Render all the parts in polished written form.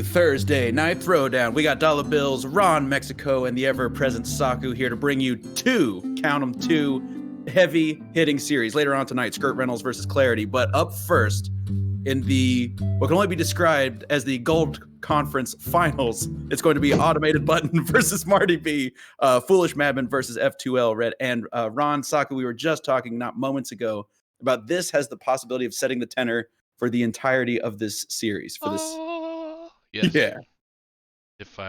Thursday night throwdown. We got dollar bills, Ron, Mexico, and the ever-present Saku here to bring you two heavy hitting series later on tonight. Skirt Reynolds versus Clarity. But up first, in the what can only be described as the Gold Conference Finals, it's going to be Automated Button versus Marty B, Foolish Madman versus F2L Red. And Ron, Saku, we were just talking not moments ago about this has the possibility of setting the tenor for the entirety of this series. For this, yes. Yeah.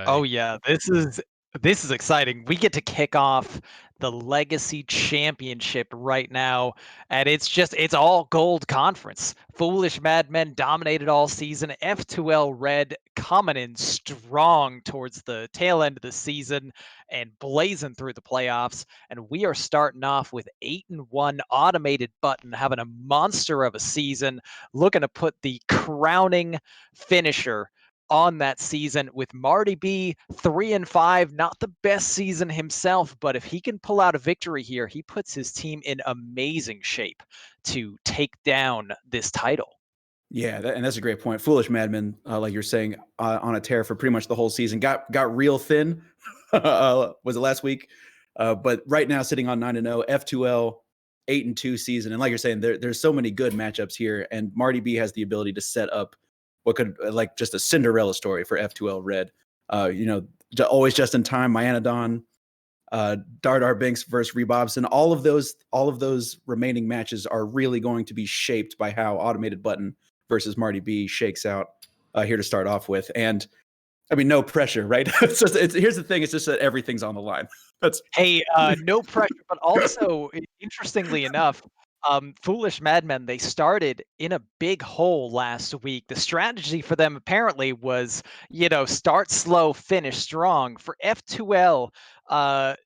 Oh yeah, this is exciting. We get to kick off the Legacy Championship right now, and it's all gold conference. Foolish Madmen dominated all season. F2L Red coming in strong towards the tail end of the season and blazing through the playoffs. And we are starting off with 8-1 Automated Button, having a monster of a season, looking to put the crowning finisher on that season with Marty B 3-5. Not the best season himself, but if he can pull out a victory here, he puts his team in amazing shape to take down this title. Yeah, and that's a great point. Foolish Madman, like you're saying, on a tear for pretty much the whole season. Got real thin. Was it last week? But right now, sitting on 9-0, F2L 8-2 season, and like you're saying, there's so many good matchups here, and Marty B has the ability to set up what could like just a Cinderella story for F2L Red. Always just in time, Myanodon, Dardar Binks versus Rebobson. All of those remaining matches are really going to be shaped by how Automated Button versus Marty B shakes out here to start off with. And I mean, no pressure, right? Here's the thing. It's just that everything's on the line. No pressure, but also interestingly enough, Foolish Madmen, they started in a big hole last week. The strategy for them apparently was, start slow, finish strong. For F2L,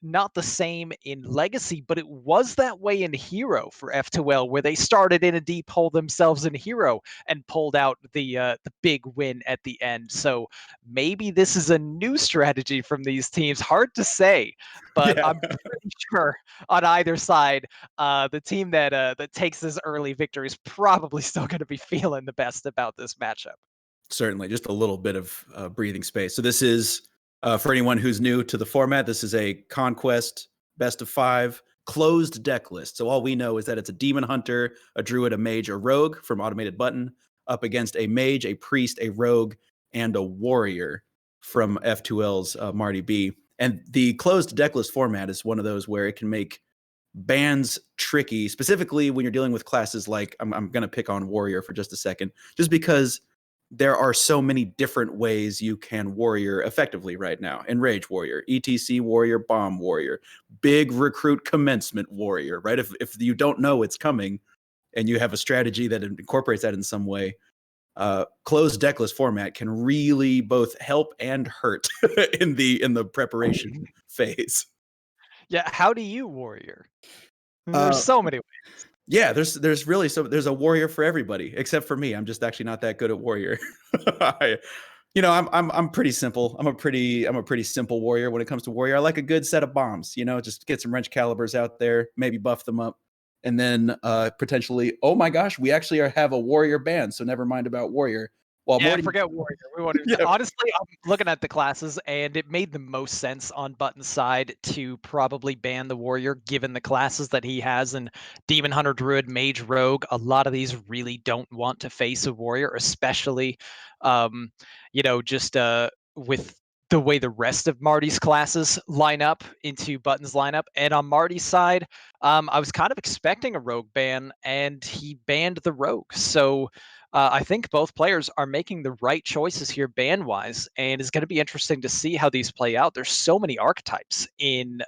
not the same in Legacy, but it was that way in Hero for F2L, where they started in a deep hole themselves in Hero and pulled out the big win at the end. So maybe this is a new strategy from these teams. Hard to say, but Yeah. I'm pretty sure on either side, the team that takes this early victory is probably still going to be feeling the best about this matchup. Certainly, just a little bit of breathing space. So this is, for anyone who's new to the format, this is a Conquest best of 5 closed deck list. So all we know is that it's a Demon Hunter, a Druid, a Mage, a Rogue from Automated Button up against a Mage, a Priest, a Rogue, and a Warrior from F2L's Marty B. And the closed deck list format is one of those where it can make bans tricky, specifically when you're dealing with classes like, I'm going to pick on Warrior for just a second, just because there are so many different ways you can warrior effectively right now. Enrage Warrior, ETC Warrior, Bomb Warrior, Big Recruit Commencement Warrior, right? If you don't know it's coming and you have a strategy that incorporates that in some way, closed decklist format can really both help and hurt in the preparation phase. Yeah, how do you warrior? There's so many ways. Yeah, there's a warrior for everybody except for me. I'm just actually not that good at warrior. I'm pretty simple. I'm a pretty simple warrior when it comes to warrior. I like a good set of bombs, just get some wrench calibers out there, maybe buff them up, and then potentially, oh my gosh, we actually have a warrior ban, so never mind about warrior. Well, forget warrior. Honestly, I'm looking at the classes, and it made the most sense on Button's side to probably ban the warrior, given the classes that he has. And Demon Hunter, Druid, Mage, Rogue, a lot of these really don't want to face a warrior, especially, with the way the rest of Marty's classes line up into Button's lineup. And on Marty's side, I was kind of expecting a Rogue ban, and he banned the Rogue. So I think both players are making the right choices here ban-wise, and it's going to be interesting to see how these play out. There's so many archetypes in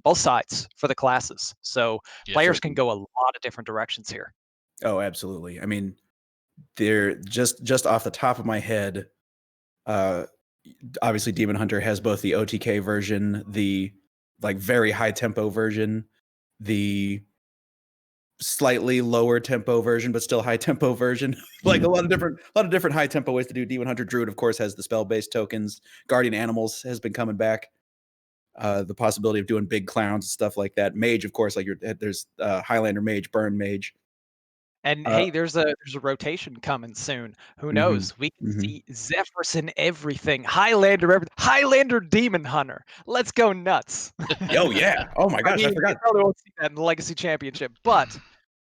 both sides for the classes, so players can go a lot of different directions here. Oh, absolutely. I mean, they're just off the top of my head, obviously Demon Hunter has both the OTK version, the like very high tempo version, the slightly lower tempo version but still high tempo version. Like a lot of different high tempo ways to do. Demon Hunter. Druid, of course, has the spell based tokens. Guardian Animals has been coming back. The possibility of doing big clowns and stuff like that. Mage, of course, like there's Highlander Mage, Burn Mage. And Uh, hey, there's a rotation coming soon. Who mhm, knows? We can mhm. see Zephyrs in everything. Highlander Demon Hunter. Let's go nuts. Oh yeah. Oh my I gosh, I mean, we forgot. probably won't see that in the Legacy Championship, but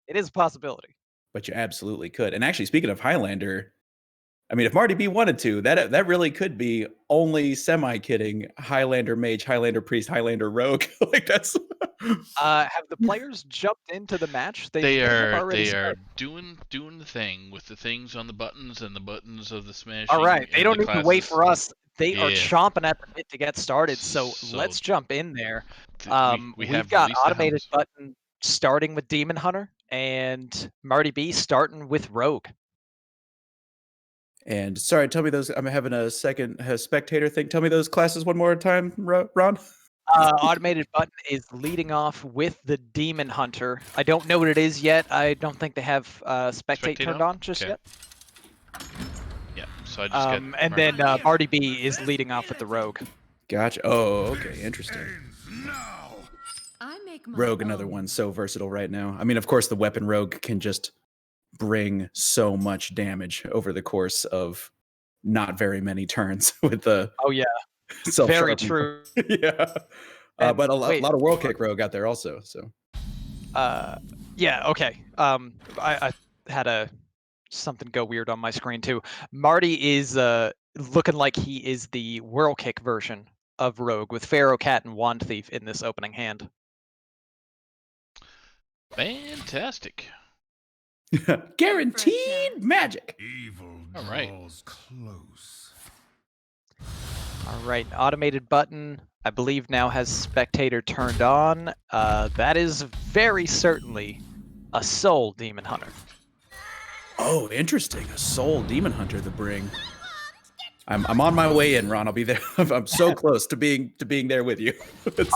it is a possibility. But you absolutely could. And actually, speaking of Highlander, I mean, if Marty B wanted to, that really could be only semi-kidding Highlander Mage, Highlander Priest, Highlander Rogue. Like that's Have the players jumped into the match? They They may have are already they are started. doing the thing with the things on the buttons and the buttons of the All right, smashing they and the don't need to wait classes. for us. They are Yeah. chomping at the bit to get started, so So let's jump in there. we We've have got released the Automated hounds. Button starting with Demon Hunter and Marty B starting with Rogue. and sorry, tell me those. I'm having a second spectator thing. Tell me those classes one more time, Ron. Automated Button is leading off with the Demon Hunter. I don't know what it is yet. I don't think they have Spectate Spectate turned on? on just Okay. yet. Yeah. So I just got And then Marty B is leading off with the Rogue. Gotcha. Oh, okay, interesting. I make my Rogue, another own. one, so versatile right now. I mean, of course, the weapon Rogue can just bring so much damage over the course of not very many turns with the Oh yeah, self very sharpening. true. Yeah, And but a wait, lot of world kick Rogue out there also. So yeah, okay. I had something go weird on my screen too. Marty is looking like he is the Whirl Kick version of Rogue with Pharaoh Cat and Wand Thief in this opening hand. fantastic. guaranteed magic. Evil All right. draws close. All right, Automated Button, I believe now has Spectator turned on. That is very certainly a Soul Demon Hunter. Oh, interesting. A soul demon hunter to bring. I'm on my way in, Ron. I'll be there. I'm so close to being there with you.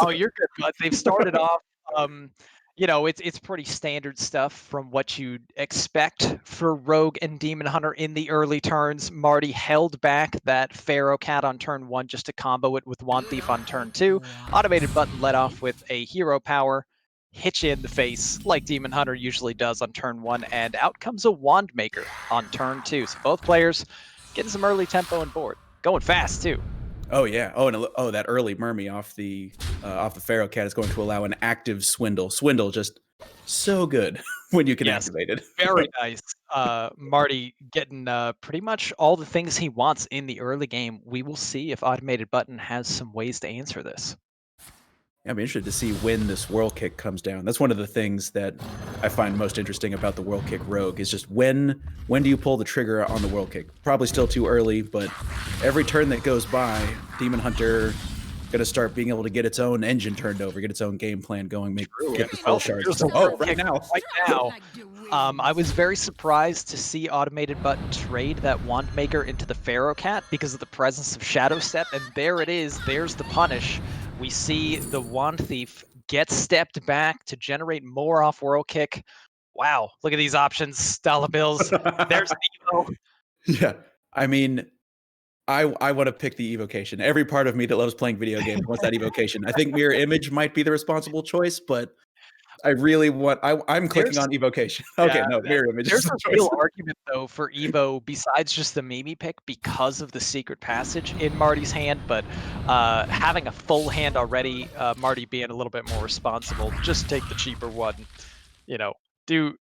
Oh, you're good, bud. They've started off. It's pretty standard stuff from what you'd expect for Rogue and Demon Hunter in the early turns. Marty held back that Pharaoh Cat on turn 1 just to combo it with Wand Thief on turn 2. Automated Button let off with a hero power, hit you in the face like Demon Hunter usually does on turn 1, and out comes a Wand Maker on turn 2. So both players getting some early tempo and board. Going fast too. Oh yeah. Oh, and that early Mermy off the Pharaoh Cat is going to allow an active Swindle. Swindle just so good when you can Yes. activate it. Very nice. Marty getting pretty much all the things he wants in the early game. We will see if Automated Button has some ways to answer this. I'm interested to see when this whirl kick comes down. That's one of the things that I find most interesting about the whirl kick Rogue is just when do you pull the trigger on the whirl kick? Probably still too early, but every turn that goes by, Demon Hunter gonna start being able to get its own engine turned over, get its own game plan going, get the soul shards. Here's a Oh, whirl right kick now. Right now. I was very surprised to see Automated Button trade that Wand Maker into the Pharaoh Cat because of the presence of Shadow Step, and there it is. There's the punish. We see the Wand Thief get stepped back to generate more off Whirl Kick. Wow, look at these options, dollar bills. There's Evo. Yeah. I mean, I want to pick the evocation. Every part of me that loves playing video games wants that evocation. I think mirror image might be the responsible choice, but I really want. I'm clicking on evocation. Okay, Yeah, no, mirror image. there's is a the real choice. argument though for Evo besides just the Mimi pick because of the secret passage in Marty's hand, but having a full hand already, Marty being a little bit more responsible, just take the cheaper one. You know, do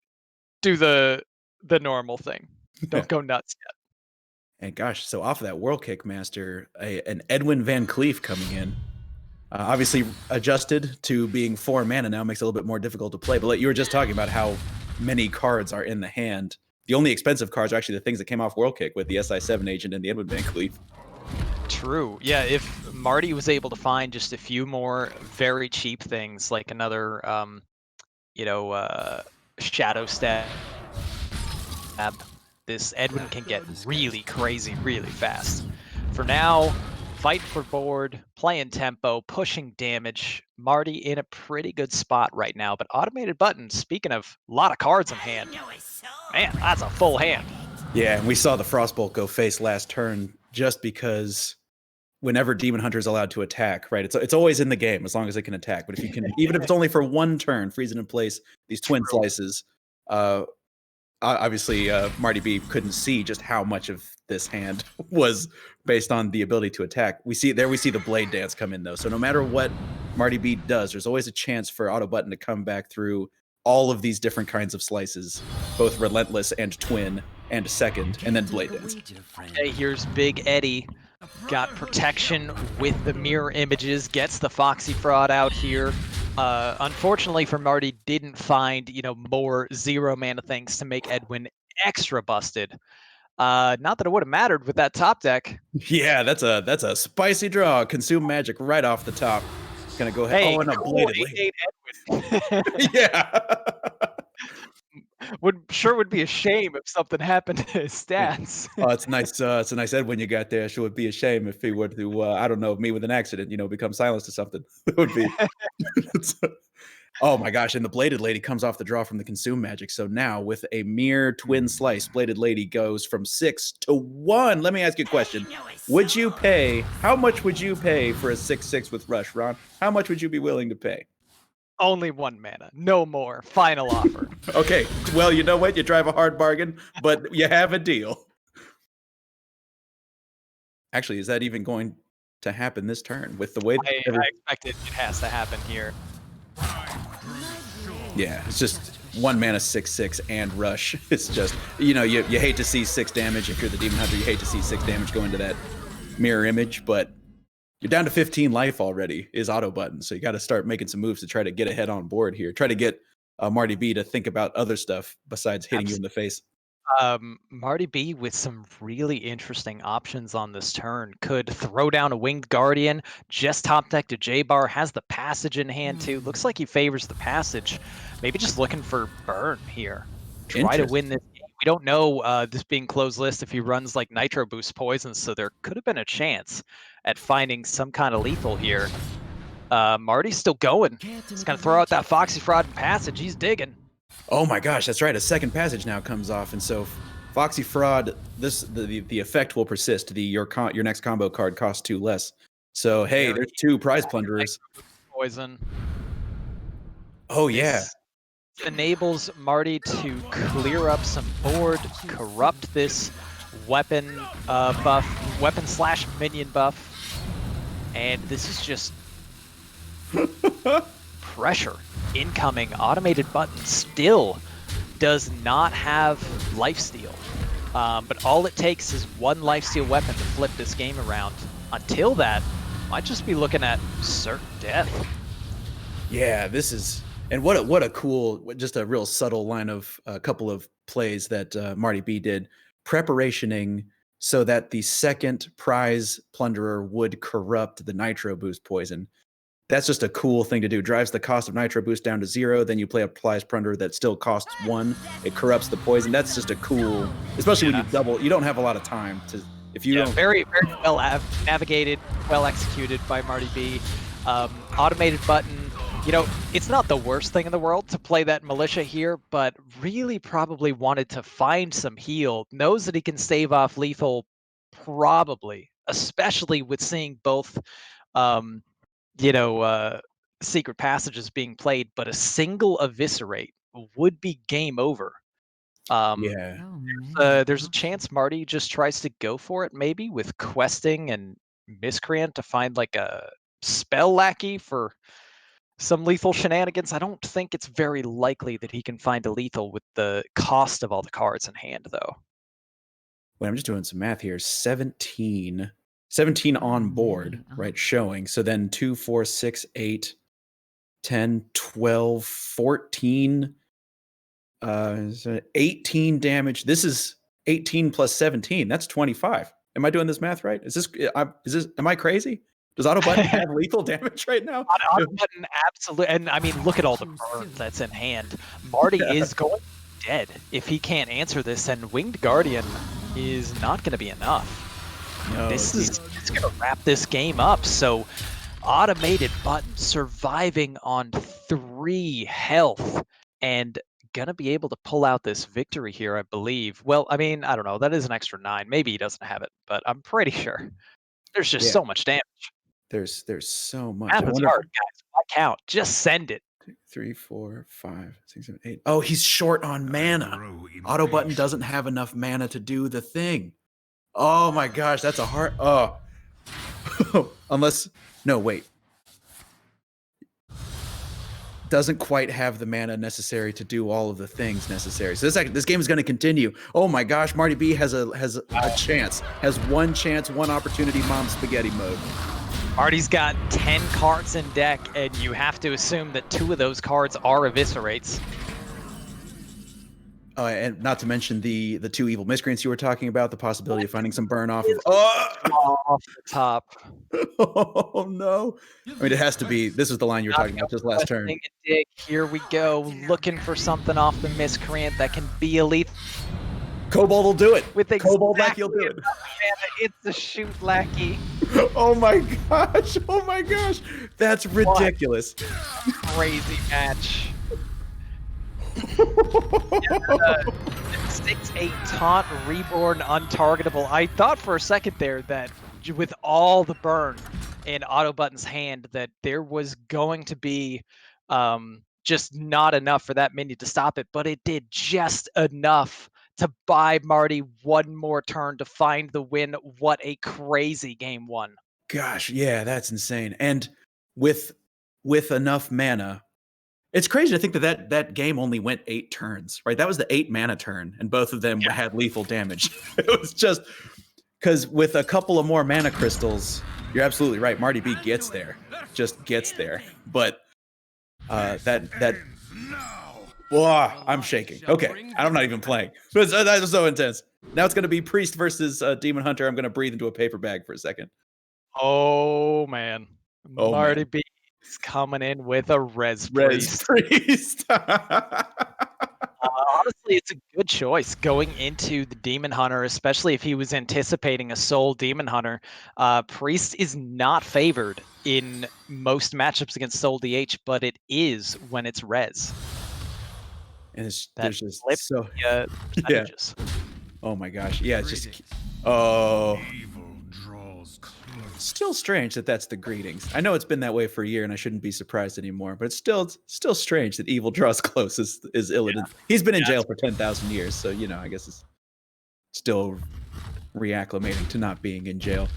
the normal thing. Don't go nuts yet. And gosh, so off of that World Kick Master, an Edwin Van Cleef coming in. Obviously adjusted to being 4 mana now makes it a little bit more difficult to play. But like you were just talking about how many cards are in the hand. The only expensive cards are actually the things that came off World Kick with the SI7 agent and the Edwin Van Cleef. True. Yeah, if Marty was able to find just a few more very cheap things like another Shadow Stab, this Edwin can get really crazy really fast. For now, fighting for board, playing tempo, pushing damage. Marty in a pretty good spot right now. But Automated Button, speaking of a lot of cards in hand, man, that's a full hand. Yeah, and we saw the Frostbolt go face last turn just because whenever Demon Hunter is allowed to attack, right? It's always in the game as long as it can attack. But if you can, even if it's only for 1 turn, freeze it in place, these twin slices, obviously Marty B couldn't see just how much of this hand was based on the ability to attack. We see the blade dance come in though. So no matter what Marty B does, there's always a chance for Auto Button to come back through all of these different kinds of slices, both Relentless and Twin and Second, and then Blade Dance. Okay, here's Big Eddie. Got protection with the mirror images, gets the Foxy Fraud out here. Unfortunately for Marty, didn't find, more 0 mana things to make Edwin extra busted. Not that it would have mattered with that top deck. Yeah, that's a spicy draw. Consume Magic right off the top. Gonna go ahead. Hey, and a cool, Bladed Edwin. Yeah. would be a shame if something happened to his stats. Oh, it's nice. It's a nice Edwin you got there. Sure would be a shame if he were to, I don't know, me with an accident, become silenced or something. It would be. Oh my gosh! And the Bladed Lady comes off the draw from the Consume Magic. So now with a mere twin slice, Bladed Lady goes from 6 to 1. Let me ask you a question: would you pay? How much would you pay for a 6/6 with Rush, Ron? How much would you be willing to pay? Only 1 mana, no more. Final offer. Okay, well, you know what? You drive a hard bargain, but you have a deal. Actually, is that even going to happen this turn with the way I expect it has to happen here. Yeah, it's just 1 mana 6/6 and Rush. It's just, you hate to see 6 damage. If you're the Demon Hunter, you hate to see 6 damage go into that mirror image, but you're down to 15 life already is Auto Button. So you got to start making some moves to try to get ahead on board here. Try to get Marty B to think about other stuff besides hitting you in the face. Marty B with some really interesting options on this turn. Could throw down a Winged Guardian, just top deck to J-Bar, has the Passage in hand too. Looks like he favors the Passage. Maybe just looking for burn here. Try to win this game. We don't know, this being closed list, if he runs like Nitro Boost Poison, so there could have been a chance at finding some kind of lethal here. Marty's still going. He's going to throw out that Foxy Fraud and Passage. He's digging. Oh my gosh, that's right. A second Passage now comes off, and so Foxy Fraud, the effect will persist. Your next combo card costs 2 less. So hey, there's 2 Prize Plunderers. Poison. Oh yeah. This enables Marty to clear up some board, corrupt this weapon buff, weapon/minion buff, and this is just pressure. Incoming. Automated Button still does not have lifesteal, but all it takes is 1 lifesteal weapon to flip this game around. Until that, might just be looking at certain death. Yeah, this is, and what a cool, just a real subtle line of a couple of plays that Marty B did, preparationing so that the second Prize Plunderer would corrupt the Nitro Boost Poison. That's just a cool thing to do. Drives the cost of Nitro Boost down to 0. Then you play a Prize Plunderer that still costs 1. It corrupts the poison. That's just a cool, especially when you double. You don't have a lot of time to, if you don't. Very, very well navigated, well executed by Marty B. Automated Button. It's not the worst thing in the world to play that Militia here, but really probably wanted to find some heal. Knows that he can stave off lethal, probably, especially with seeing both. Secret passages being played, but a single eviscerate would be game over. There's a chance Marty just tries to go for it, maybe with questing and Miscreant to find like a spell lackey for some lethal shenanigans. I don't think it's very likely that he can find a lethal with the cost of all the cards in hand, though. Wait, I'm just doing some math here. 17 on board, right, showing. So then 2, 4, 6, 8, 10, 12, 14, 18 damage. This is 18 plus 17. That's 25. Am I doing this math right? Am I crazy? Does Auto Button have lethal damage right now? Auto Button, absolutely. And I mean, look at all the burns that's in hand. Marty is going dead if he can't answer this, and Winged Guardian is not going to be enough. No, it's going to wrap this game up. So Automated Button surviving on 3 health and going to be able to pull out this victory here, I believe. Well, I mean, I don't know. That is an extra 9. Maybe he doesn't have it, but I'm pretty sure. There's just so much damage. There's so much. Math is hard, guys. Why count? Just send it. 3, 4, 5, 6, 7, 8. Oh, he's short on mana. Auto button doesn't have enough mana to do the thing. Oh my gosh, that's a hard. Oh, unless no, wait. Doesn't quite have the mana necessary to do all of the things necessary. So this game is going to continue. Oh my gosh, Marty B has a chance. Has one chance, one opportunity. Mom spaghetti mode. Marty's got 10 cards in deck, and you have to assume that 2 of those cards are Eviscerates. And not to mention the 2 evil miscreants you were talking about, the possibility of finding some burn off of off the top. Oh no. I mean, it has to be. This is the line you were talking about just last turn. Here we go, looking for something off the miscreant that can be elite. Kobold will do it. With Kobold Lackey will do it. It's the shoot lackey. Oh my gosh. Oh my gosh. That's ridiculous. Crazy match. 6-8 taunt, reborn, untargetable. I thought for a second there that with all the burn in Auto Button's hand that there was going to be just not enough for that minion to stop it, but it did just enough to buy Marty one more turn to find the win. What a crazy game 1. Gosh, yeah, that's insane. And with enough mana, it's crazy to think that game only went 8 turns, right? That was the 8 mana turn, and both of them had lethal damage. It was just because with a couple of more mana crystals, you're absolutely right. Marty B gets there, just gets there. But that whoa, I'm shaking. Okay, I'm not even playing. That was so intense. Now it's going to be Priest versus Demon Hunter. I'm going to breathe into a paper bag for a second. Oh man, Oh, Marty man. B is coming in with a Res Priest. Honestly, it's a good choice going into the Demon Hunter, especially if he was anticipating a Soul Demon Hunter. Priest is not favored in most matchups against Soul DH, but it is when it's Res. And there's just so percentages. Oh my gosh, yeah, it's just still strange that that's the greetings. I know it's been that way for a year, and I shouldn't be surprised anymore. But it's still strange that evil draws close is Illidan. Yeah. He's been in jail for 10,000 years, so I guess it's still reacclimating to not being in jail.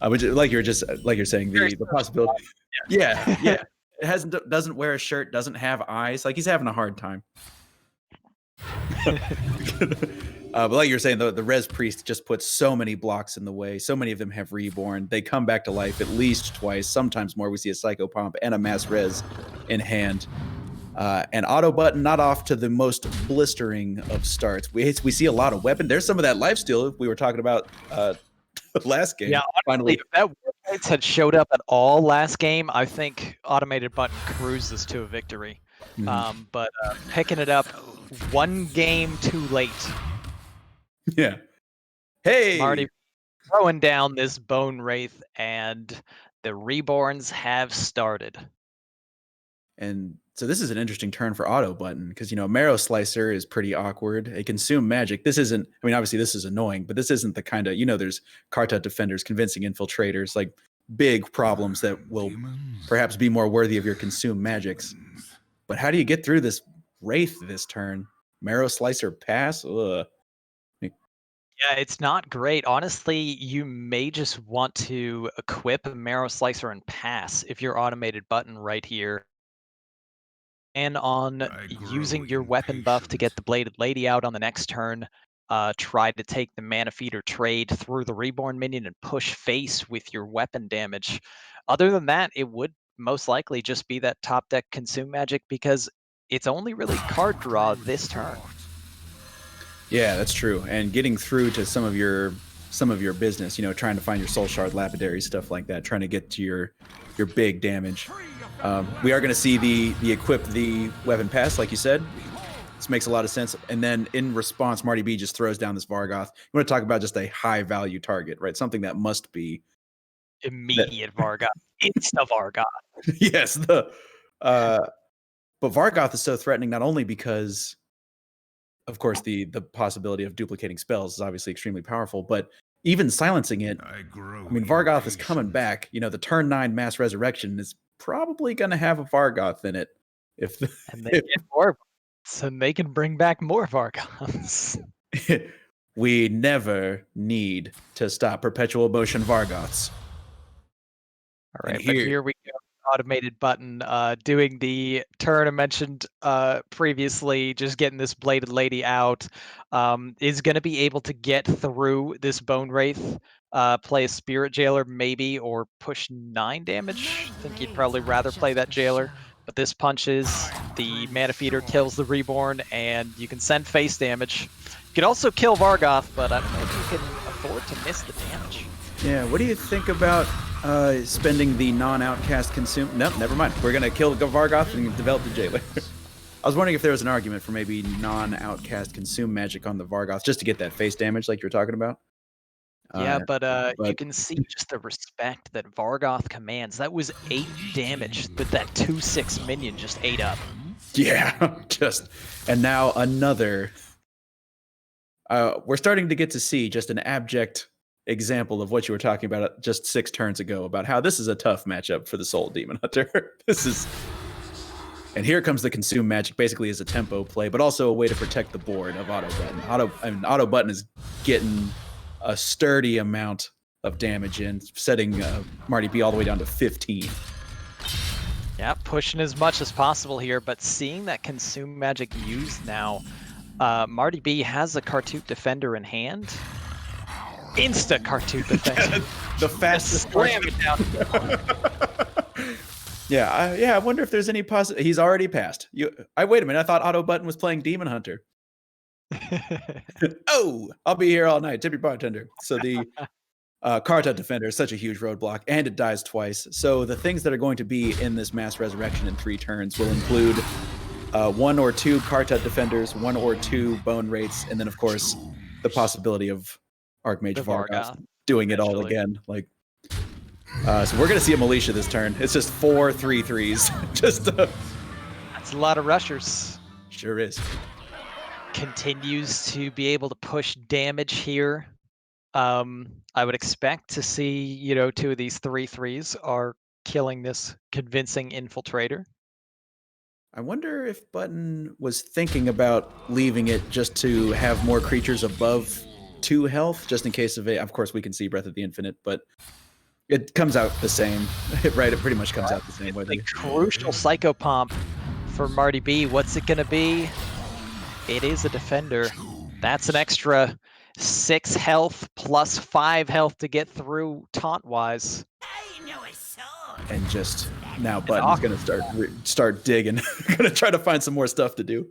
Like you're saying, the possibility. Yeah. It doesn't wear a shirt, doesn't have eyes. Like he's having a hard time. But like you're saying, the Res Priest just puts so many blocks in the way. So many of them have reborn. They come back to life at least twice, sometimes more. We see a Psycho Pomp and a Mass Res in hand. And Auto Button not off to the most blistering of starts. We see a lot of weapon. There's some of that lifesteal we were talking about last game. Yeah, honestly, if that Warblades had showed up at all last game, I think Automated Button cruises to a victory. Mm-hmm. But picking it up one game too late. Yeah. Hey, Marty throwing down this Bone Wraith, and the Reborns have started. And so this is an interesting turn for Auto Button because, Marrow Slicer is pretty awkward. A Consume Magic. This isn't, obviously this is annoying, but this isn't the kind of, there's Karta Defenders, Convincing Infiltrators, like big problems that will perhaps be more worthy of your Consume Magics. But how do you get through this Wraith this turn? Marrow Slicer pass? Ugh. Yeah, it's not great. Honestly, you may just want to equip a Marrow Slicer and pass if you're Automated Button right here. And on using your weapon buff to get the Bladed Lady out on the next turn, try to take the Mana Feeder trade through the Reborn minion and push face with your weapon damage. Other than that, it would most likely just be that top deck Consume Magic because it's only really card draw this turn. Yeah, that's true. And getting through to some of your business, trying to find your Soul Shard Lapidary, stuff like that, trying to get to your big damage. We are going to see the equip the weapon pass, like you said. This makes a lot of sense. And then in response, Marty B just throws down this Vargoth. You want to talk about just a high value target, right? Something that must be immediate Vargoth, insta Vargoth. Yes, but Vargoth is so threatening not only because, of course, the possibility of duplicating spells is obviously extremely powerful, but even silencing it, Vargoth is coming back. The turn 9 Mass Resurrection is probably going to have a Vargoth in it. And they get more, so they can bring back more Vargoths. We never need to stop perpetual motion Vargoths. All right, but here we go. Automated button doing the turn I mentioned previously, just getting this Bladed Lady out, is going to be able to get through this Bone Wraith, play a Spirit Jailer maybe, or push 9 damage. I think you'd probably rather play that Jailer, but this punches, the Mana Feeder kills the Reborn, and you can send face damage. You can also kill Vargoth, but I don't know if you can afford to miss the damage. Yeah, what do you think about spending the non-outcast consume? No, never mind. We're gonna kill Vargoth and develop the Jailer. I was wondering if there was an argument for maybe non-outcast consume magic on the Vargoth just to get that face damage, like you were talking about. Yeah, but you can see just the respect that Vargoth commands. That was 8 damage that 2/6 minion just ate up. Yeah, and now another. We're starting to get to see just an abject example of what you were talking about just 6 turns ago about how this is a tough matchup for the Soul Demon Hunter. And here comes the consume magic, basically as a tempo play, but also a way to protect the board of Auto Button. Auto Button is getting a sturdy amount of damage in, setting Marty B all the way down to 15. Yeah, pushing as much as possible here, but seeing that consume magic used now, Marty B has a Kartut Defender in hand. Insta Kartut Defender. The fastest slam it down. I wonder if there's any possibility. He's already passed. Wait a minute. I thought Auto Button was playing Demon Hunter. Oh, I'll be here all night. Tip your bartender. So the Kartut Defender is such a huge roadblock, and it dies twice. So the things that are going to be in this Mass Resurrection in 3 turns will include 1 or 2 Kartut Defenders, 1 or 2 Bone Wraiths, and then, of course, the possibility of Archmage Vargoth doing it all again. So we're going to see a Militia this turn. It's just 4 3/3s. That's a lot of rushers. Sure is. Continues to be able to push damage here. I would expect to see, 2 of these 3/3s are killing this convincing Infiltrator. I wonder if Button was thinking about leaving it just to have more creatures above 2 health, just in case of course, we can see Breath of the Infinite, but it comes out the same, right? It pretty much comes out the same way. The crucial Psychopomp for Marty B. What's it going to be? It is a Defender. That's an extra 6 health plus 5 health to get through taunt-wise. And just now Button's going to start digging. Going to try to find some more stuff to do.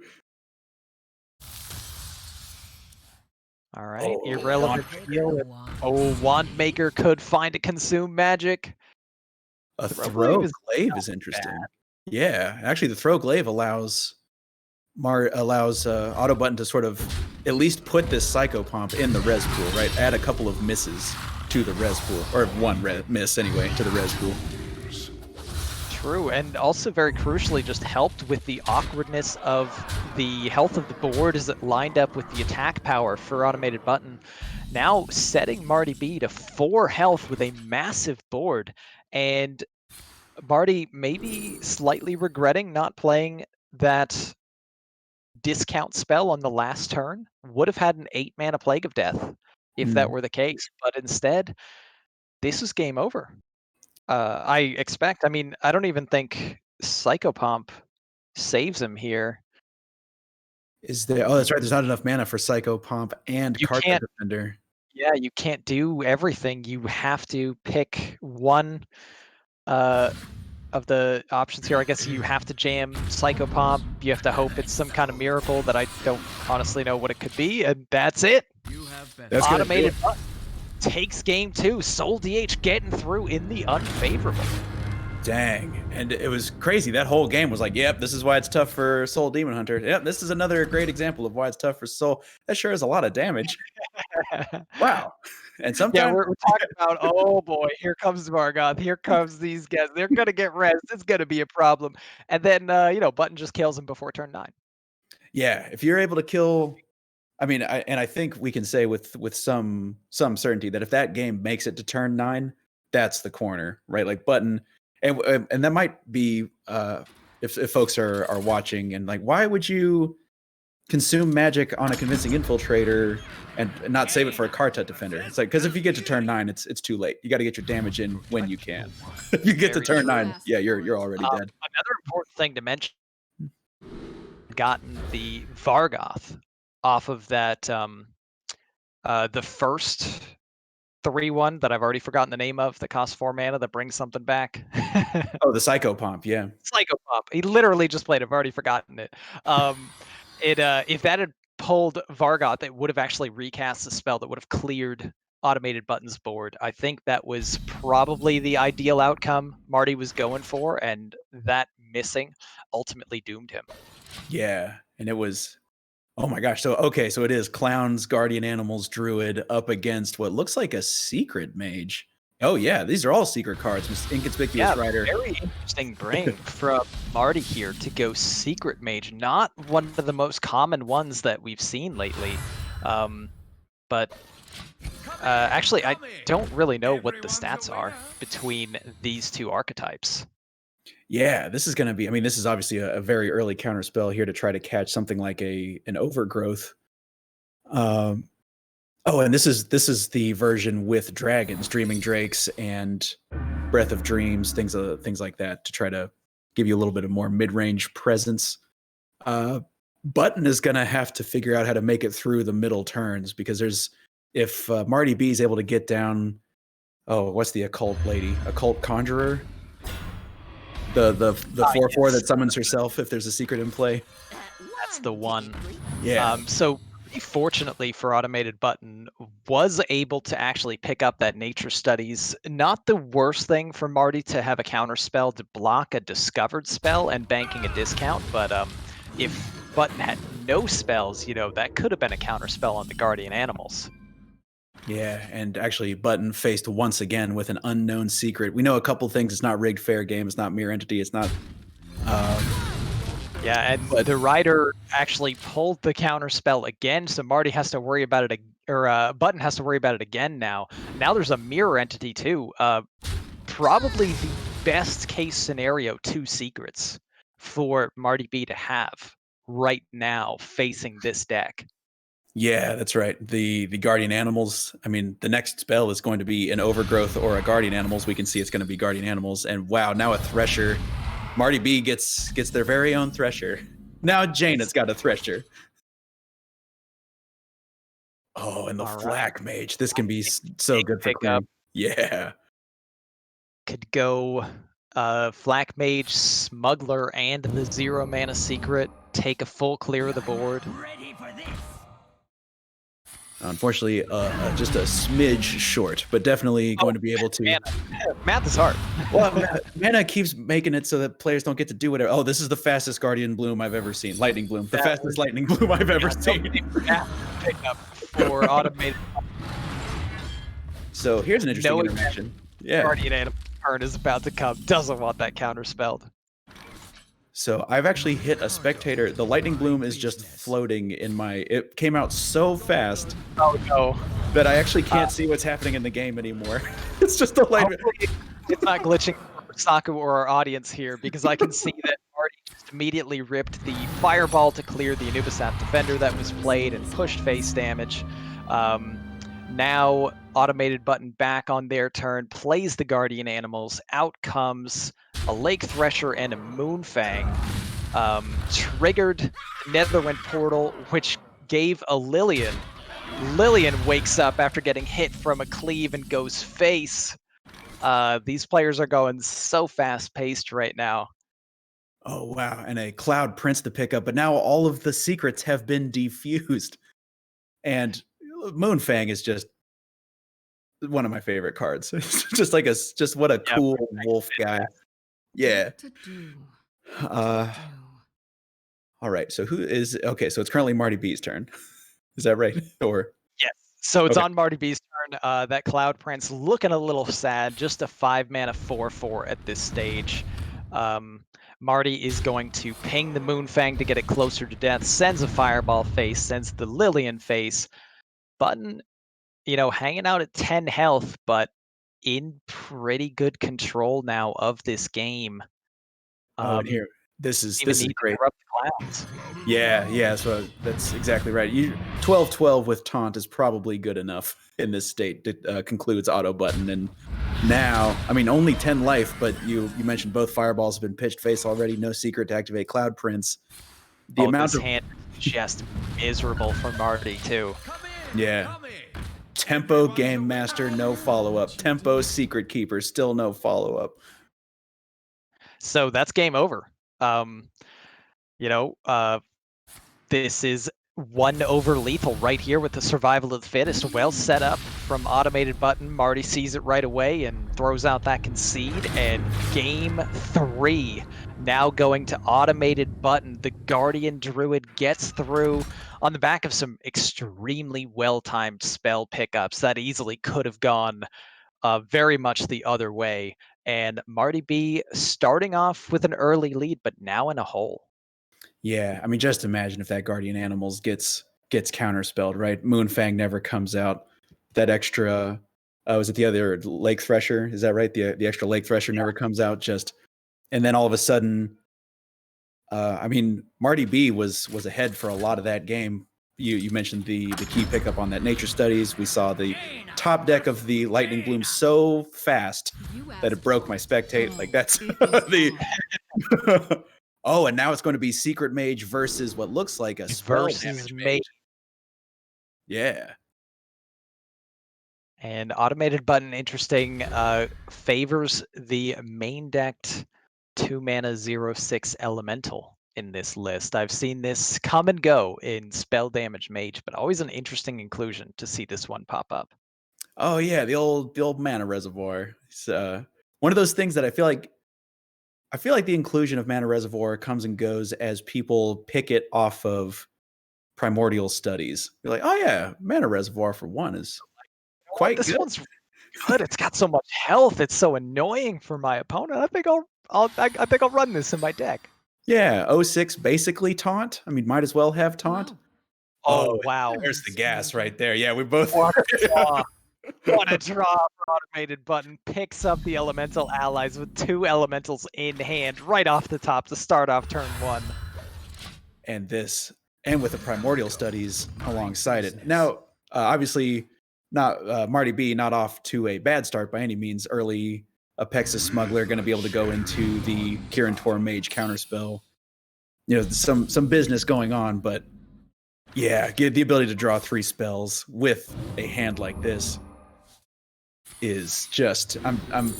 All right, irrelevant heal. Wand Maker could find a consume magic. A Throw Glaive is interesting. Bad. Yeah, actually, the Throw Glaive allows Auto Button to sort of at least put this Psychopomp in the res pool, right? Add a couple of misses to the res pool, or 1 miss anyway to the res pool. True, and also very crucially just helped with the awkwardness of the health of the board as it lined up with the attack power for Automated Button. Now setting Marty B to 4 health with a massive board, and Marty maybe slightly regretting not playing that discount spell on the last turn. Would have had an 8 mana Plague of Death if that were the case, but instead this was game over. I don't even think Psychopomp saves him here. Is there? Oh, that's right. There's not enough mana for Psychopomp and Kartut Defender. Yeah, you can't do everything. You have to pick one of the options here. I guess you have to jam Psychopomp. You have to hope it's some kind of miracle that I don't honestly know what it could be, and that's it. That's Automated Button takes game 2. Soul DH getting through in the unfavorable. Dang. And it was crazy. That whole game was like, yep, this is why it's tough for Soul Demon Hunter. Yep, this is another great example of why it's tough for Soul. That sure is a lot of damage. Wow. And sometimes we're talking about, oh boy, here comes Vargoth. Here comes these guys. They're going to get res. It's going to be a problem. And then, Button just kills him before turn 9. Yeah, if you're able to kill... I think we can say with some certainty that if that game makes it to turn 9, that's the corner, right? Like Button, and that might be if if folks are watching and like, why would you consume magic on a convincing infiltrator and not save it for a Kartut defender? It's like, because if you get to turn 9, it's too late. You got to get your damage in when you can. You get to Very turn true. 9, yeah, you're already dead. Another important thing to mention, gotten the Vargoth off of that the first 3-1 that I've already forgotten the name of that costs 4 mana that brings something back. Oh, the Psychopomp, yeah. Psychopomp. He literally just played it. I've already forgotten it. If that had pulled Vargoth, it would have actually recast the spell that would have cleared automated buttons board. I think that was probably the ideal outcome Marty was going for, and that missing ultimately doomed him. Yeah, and it was, oh my gosh. So okay, so it is Clowns, Guardian Animals, Druid up against what looks like a Secret Mage. Oh yeah, these are all secret cards. Inconspicuous Rider. Very interesting bring from Marty here to go Secret Mage. Not one of the most common ones that we've seen lately. But actually, I don't really know what the stats are between these two archetypes. Yeah, this is going to be, I mean, this is obviously a very early counter spell here to try to catch something like an Overgrowth. Oh, and this is the version with dragons, Dreaming Drakes, and Breath of Dreams, things like that, to try to give you a little bit of more mid-range presence. Button is going to have to figure out how to make it through the middle turns, because if Marty B is able to get down, oh, what's the occult lady? Occult Conjurer? The 4/4 that summons herself if there's a secret in play. That's the one. Yeah. So fortunately for Automated Button, was able to actually pick up that Nature Studies. Not the worst thing for Marty to have a counter spell to block a discovered spell and banking a discount, but if Button had no spells, that could have been a counter spell on the Guardian Animals. Yeah, and actually Button faced once again with an unknown secret. We know a couple things. It's not rigged fair game. It's not Mirror Entity. It's not... Yeah, and the Rider actually pulled the counter spell again, so Marty has to worry about it, or Button has to worry about it again now. Now there's a Mirror Entity too. Probably the best case scenario 2 secrets for Marty B to have right now facing this deck. Yeah, that's right. The Guardian Animals, I mean, the next spell is going to be an Overgrowth or a Guardian Animals. We can see it's going to be Guardian Animals. And wow, now a Thresher. Marty B gets their very own Thresher. Now Janet's got a Thresher. Oh, and the Flak Mage. This can be so good for Queen. Yeah. Could go Flak Mage, Smuggler, and the 0 mana secret. Take a full clear of the board. Ready for this. Unfortunately, just a smidge short, but definitely going to be able to. Math is hard. Well, mana keeps making it so that players don't get to do whatever. Oh, this is the fastest Guardian Bloom I've ever seen. Lightning Bloom. The fastest Lightning Bloom I've ever seen. Pick up for Automated. So here's an interesting interaction. Yeah. Guardian Animal turn is about to come. Doesn't want that counter spelled. So I've actually hit a spectator. The Lightning Bloom is just floating in my... It came out so fast. Oh, no. That I actually can't see what's happening in the game anymore. It's just a light... It's not glitching for Saku or our audience here, because I can see that Marty just immediately ripped the Fireball to clear the Anubisat Defender that was played and pushed face damage. Now Automated Button back on their turn, plays the Guardian Animals. Out comes a Lake Thresher and a Moonfang. Triggered Netherwind Portal, which gave a Lillian. Lillian wakes up after getting hit from a cleave and goes face. These players are going so fast-paced right now. Oh, wow. And a Cloud Prince to pick up, but now all of the secrets have been defused. And Moonfang is just one of my favorite cards. Just what a cool wolf guy. Yeah. All right. So okay, so it's currently Marty B's turn. Is that right? Or yes. So it's on Marty B's turn. That Cloud Prince looking a little sad. Just a 5-mana 4/4 at this stage. Marty is going to ping the Moonfang to get it closer to death. Sends a Fireball face. Sends the Lillian face. Button, hanging out at 10 health, but in pretty good control now of this game. and here This is Even need to great. corrupt the clouds. Yeah. So that's exactly right. 12-12 with taunt is probably good enough in this state. It concludes auto button, and now, I mean, only 10 life, but you mentioned both fireballs have been pitched face already. No secret to activate Cloud Prince. The amount this of hand is just miserable for Marty too. Yeah. Tempo Game Master, no follow-up. Tempo Secret Keeper, still no follow-up. So that's game over. This is one over lethal right here with the survival of the fittest. Well set up from automated button. Marty sees it right away and throws out that concede. And game 3 now going to automated button. The Guardian Druid gets through on the back of some extremely well-timed spell pickups that easily could have gone very much the other way. And Marty B starting off with an early lead, but now in a hole. Yeah, I mean, just imagine if that Guardian Animals gets counterspelled, right? Moonfang never comes out. That extra, was it the other Lake Thresher? Is that right? The extra Lake Thresher never comes out. And then all of a sudden, I mean, Marty B was ahead for a lot of that game. You mentioned the key pickup on that Nature Studies. We saw the top deck of the Lightning Bloom so fast that it broke my spectate. Like that's the. Oh, and now it's going to be Secret Mage versus what looks like a spell damage mage. Yeah. And automated button, interesting, favors the main decked 2-mana 0/6 elemental in this list. I've seen this come and go in spell damage mage, but always an interesting inclusion to see this one pop up. Oh yeah, the old mana reservoir. It's one of those things that I feel like the inclusion of mana reservoir comes and goes as people pick it off of primordial studies. You're like, oh yeah, mana reservoir for one is quite this good. One's good. It's got so much health. It's so annoying for my opponent. I think I'll run this in my deck. Yeah, 06 basically taunt. I mean, might as well have taunt. Oh wow. There's the gas right there. Yeah, we both. What a draw for automated button. Picks up the elemental allies with 2 elementals in hand right off the top to start off turn 1. And with the primordial studies alongside it. Now, obviously, not Marty B, not off to a bad start by any means. Early Apexis Smuggler going to be able to go into the Kirin Tor Mage counterspell. You know, some business going on, but yeah, get the ability to draw 3 spells with a hand like this is just I'm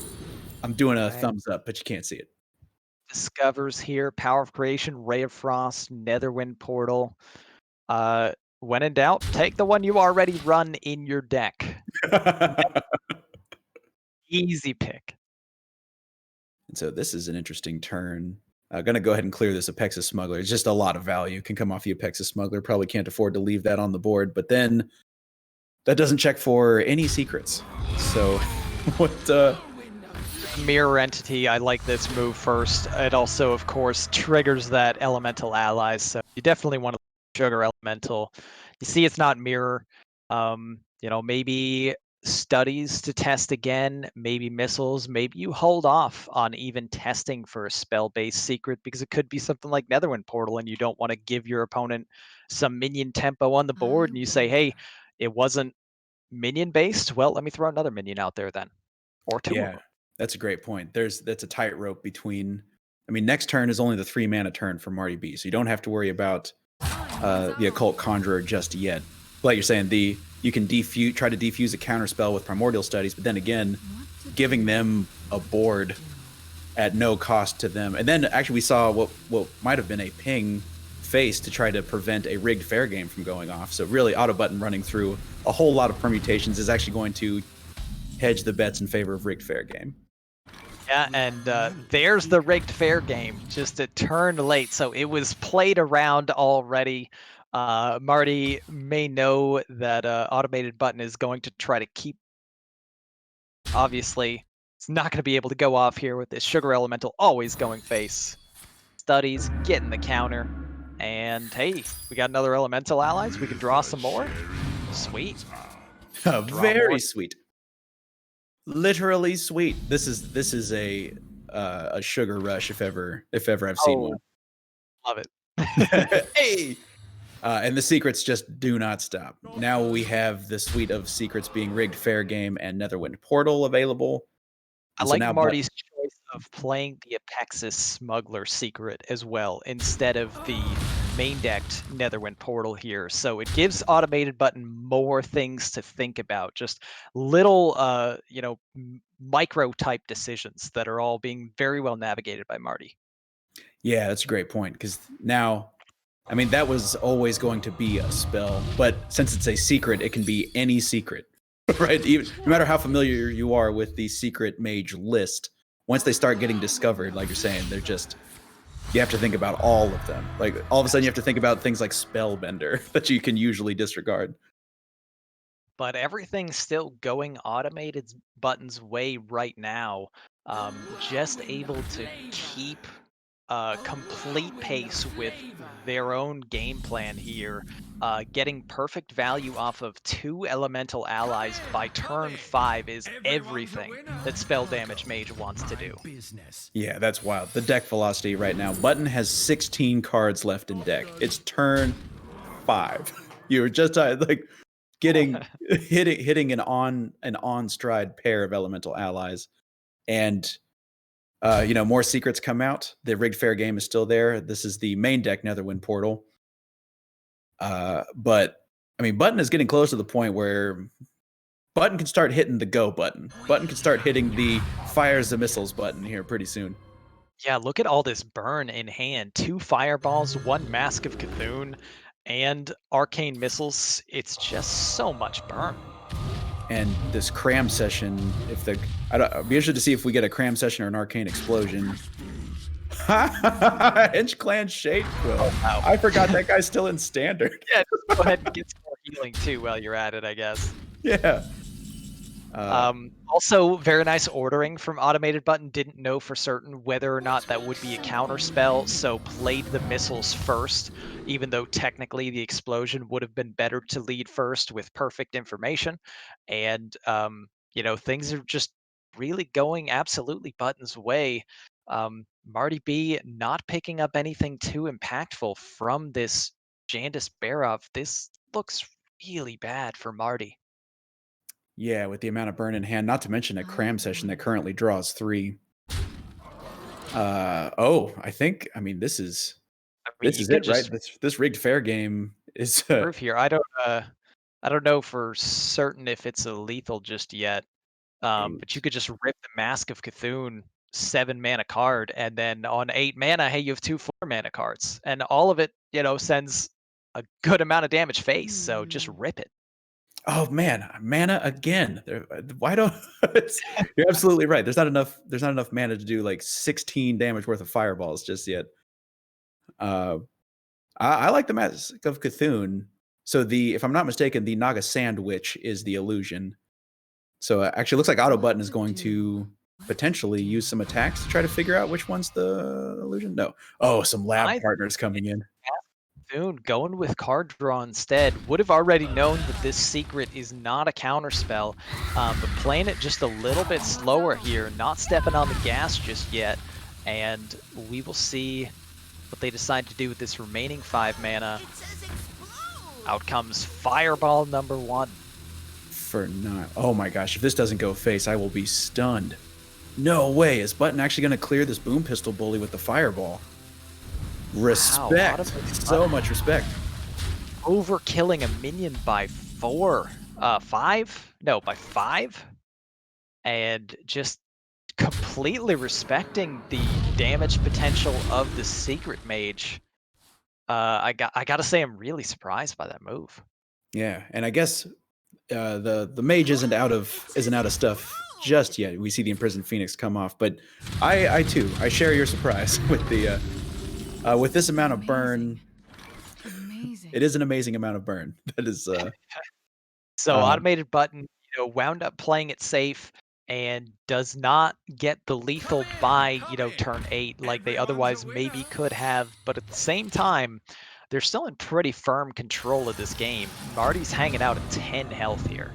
doing a thumbs up, but you can't see it. Discovers here Power of Creation, Ray of Frost, Netherwind Portal. When in doubt, take the one you already run in your deck. Easy pick. And so this is an interesting turn. Going to go ahead and clear this Apexis Smuggler. It's just a lot of value. Can come off the Apexis Smuggler. Probably can't afford to leave that on the board. But then that doesn't check for any secrets. So what... Mirror Entity, I like this move first. It also, of course, triggers that Elemental Allies. So you definitely want to Sugar Elemental. You see it's not Mirror. Maybe Studies to test again, maybe Missiles, maybe you hold off on even testing for a spell-based secret because it could be something like Netherwind Portal and you don't want to give your opponent some minion tempo on the board and you say, hey, it wasn't minion-based, well, let me throw another minion out there then. Or 2 of them. That's a great point. That's a tightrope between, I mean, next turn is only the 3 mana turn for Marty B, so you don't have to worry about the Occult Conjurer just yet. Like you're saying, you can try to defuse a counterspell with Primordial Studies, but then again, giving them a board at no cost to them. And then actually we saw what might have been a ping face to try to prevent a rigged fair game from going off. So really auto button running through a whole lot of permutations is actually going to hedge the bets in favor of rigged fair game. Yeah, and there's the rigged fair game, just a turn late. So it was played around already. Marty may know that automated button is going to try to keep. Obviously, it's not going to be able to go off here with this Sugar Elemental always going face. Studies, getting the counter. And hey, we got another Elemental Allies. We can draw some more. Sweet. Very sweet. Literally sweet. This is a sugar rush if ever I've seen one. Love it. Hey! And the secrets just do not stop. Now we have the suite of secrets being rigged fair game and Netherwind Portal available. I And so like now Marty's choice of playing the Apexis Smuggler secret as well, instead of the main decked Netherwind Portal here. So it gives Automated Button more things to think about, just little, micro type decisions that are all being very well navigated by Marty. Yeah, that's a great point because now, I mean, that was always going to be a spell, but since it's a secret, it can be any secret, right? Even no matter how familiar you are with the secret mage list, once they start getting discovered, like you're saying, they're just, you have to think about all of them. Like all of a sudden, you have to think about things like Spellbender that you can usually disregard. But everything's still going Automated Button's way right now. Just able to keep complete pace with their own game plan here, getting perfect value off of 2 elemental allies by turn 5 is everything that Spell Damage Mage wants to do. Yeah, that's wild. The deck velocity right now. Button has 16 cards left in deck. It's turn 5. You're just like getting hitting an on stride pair of elemental allies, and more secrets come out. The rigged fair game is still there. This is the main deck Netherwind Portal. But I mean, Button is getting close to the point where Button can start hitting the go button. Button can start hitting the fires the missiles button here pretty soon. Yeah, look at all this burn in hand. 2 fireballs, 1 Mask of Cthulhu, and arcane missiles. It's just so much burn. And this cram session, I'd be interested to see if we get a cram session or an arcane explosion. Inch Clan Shade Quill. Oh, wow. I forgot that guy's still in standard. Yeah, just go ahead and get some more healing too while you're at it, I guess. Yeah. Also, very nice ordering from Automated Button. Didn't know for certain whether or not that would be a counter spell, so played the missiles first, even though technically the explosion would have been better to lead first with perfect information. And, things are just really going absolutely Button's way. Marty B not picking up anything too impactful from this Jandis Barov. This looks really bad for Marty. Yeah, with the amount of burn in hand, not to mention a cram session that currently draws 3. I mean, this is it, right? This rigged fair game is proof here. I don't know for certain if it's a lethal just yet. But you could just rip the Mask of Cthulhu 7 mana card, and then on 8 mana, hey, you have 2 4 mana cards, and all of it, sends a good amount of damage face. So just rip it. Oh man, mana again. Why don't you're absolutely right. There's not enough mana to do like 16 damage worth of fireballs just yet. I like the Mask of Cthulhu. So if I'm not mistaken, the Naga Sandwich is the illusion. So actually, it looks like Auto Button is going to potentially use some attacks to try to figure out which one's the illusion. No. Oh, some lab partners coming in. Going with card draw instead. Would have already known that this secret is not a counter spell, but playing it just a little bit slower here, not stepping on the gas just yet, and we will see what they decide to do with this remaining 5 mana. Out comes Fireball number 1. For 9. Oh my gosh, if this doesn't go face, I will be stunned. No way. Is Button actually going to clear this Boom Pistol bully with the Fireball? Respect. Wow, so much respect. Overkilling a minion by 5? No, by 5? And just completely respecting the damage potential of the Secret Mage. I gotta say, I'm really surprised by that move. Yeah, and I guess the mage isn't out of stuff just yet. We see the Imprisoned Phoenix come off, but I too share your surprise with the with this amount of burn. Amazing. It is an amazing amount of burn. That is so Automated Button, wound up playing it safe and does not get the lethal by, turn 8 like they otherwise maybe could have, but at the same time, they're still in pretty firm control of this game. Marty's hanging out at 10 health here.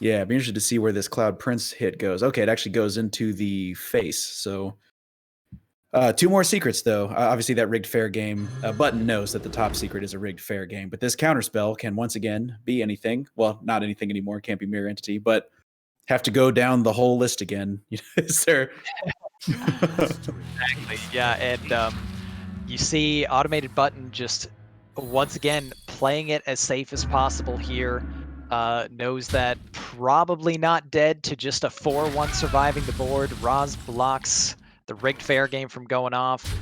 Yeah, I'd be interested to see where this Cloud Prince hit goes. Okay, it actually goes into the face. So Two more secrets, though. Obviously, that rigged fair game. Button knows that the top secret is a rigged fair game, but this counterspell can once again be anything. Well, not anything anymore. Can't be mirror entity, but have to go down the whole list again. Is there? Exactly. Yeah, and you see Automated Button just once again playing it as safe as possible here. Knows that probably not dead to just a 4-1 surviving the board. Roz blocks the rigged fair game from going off.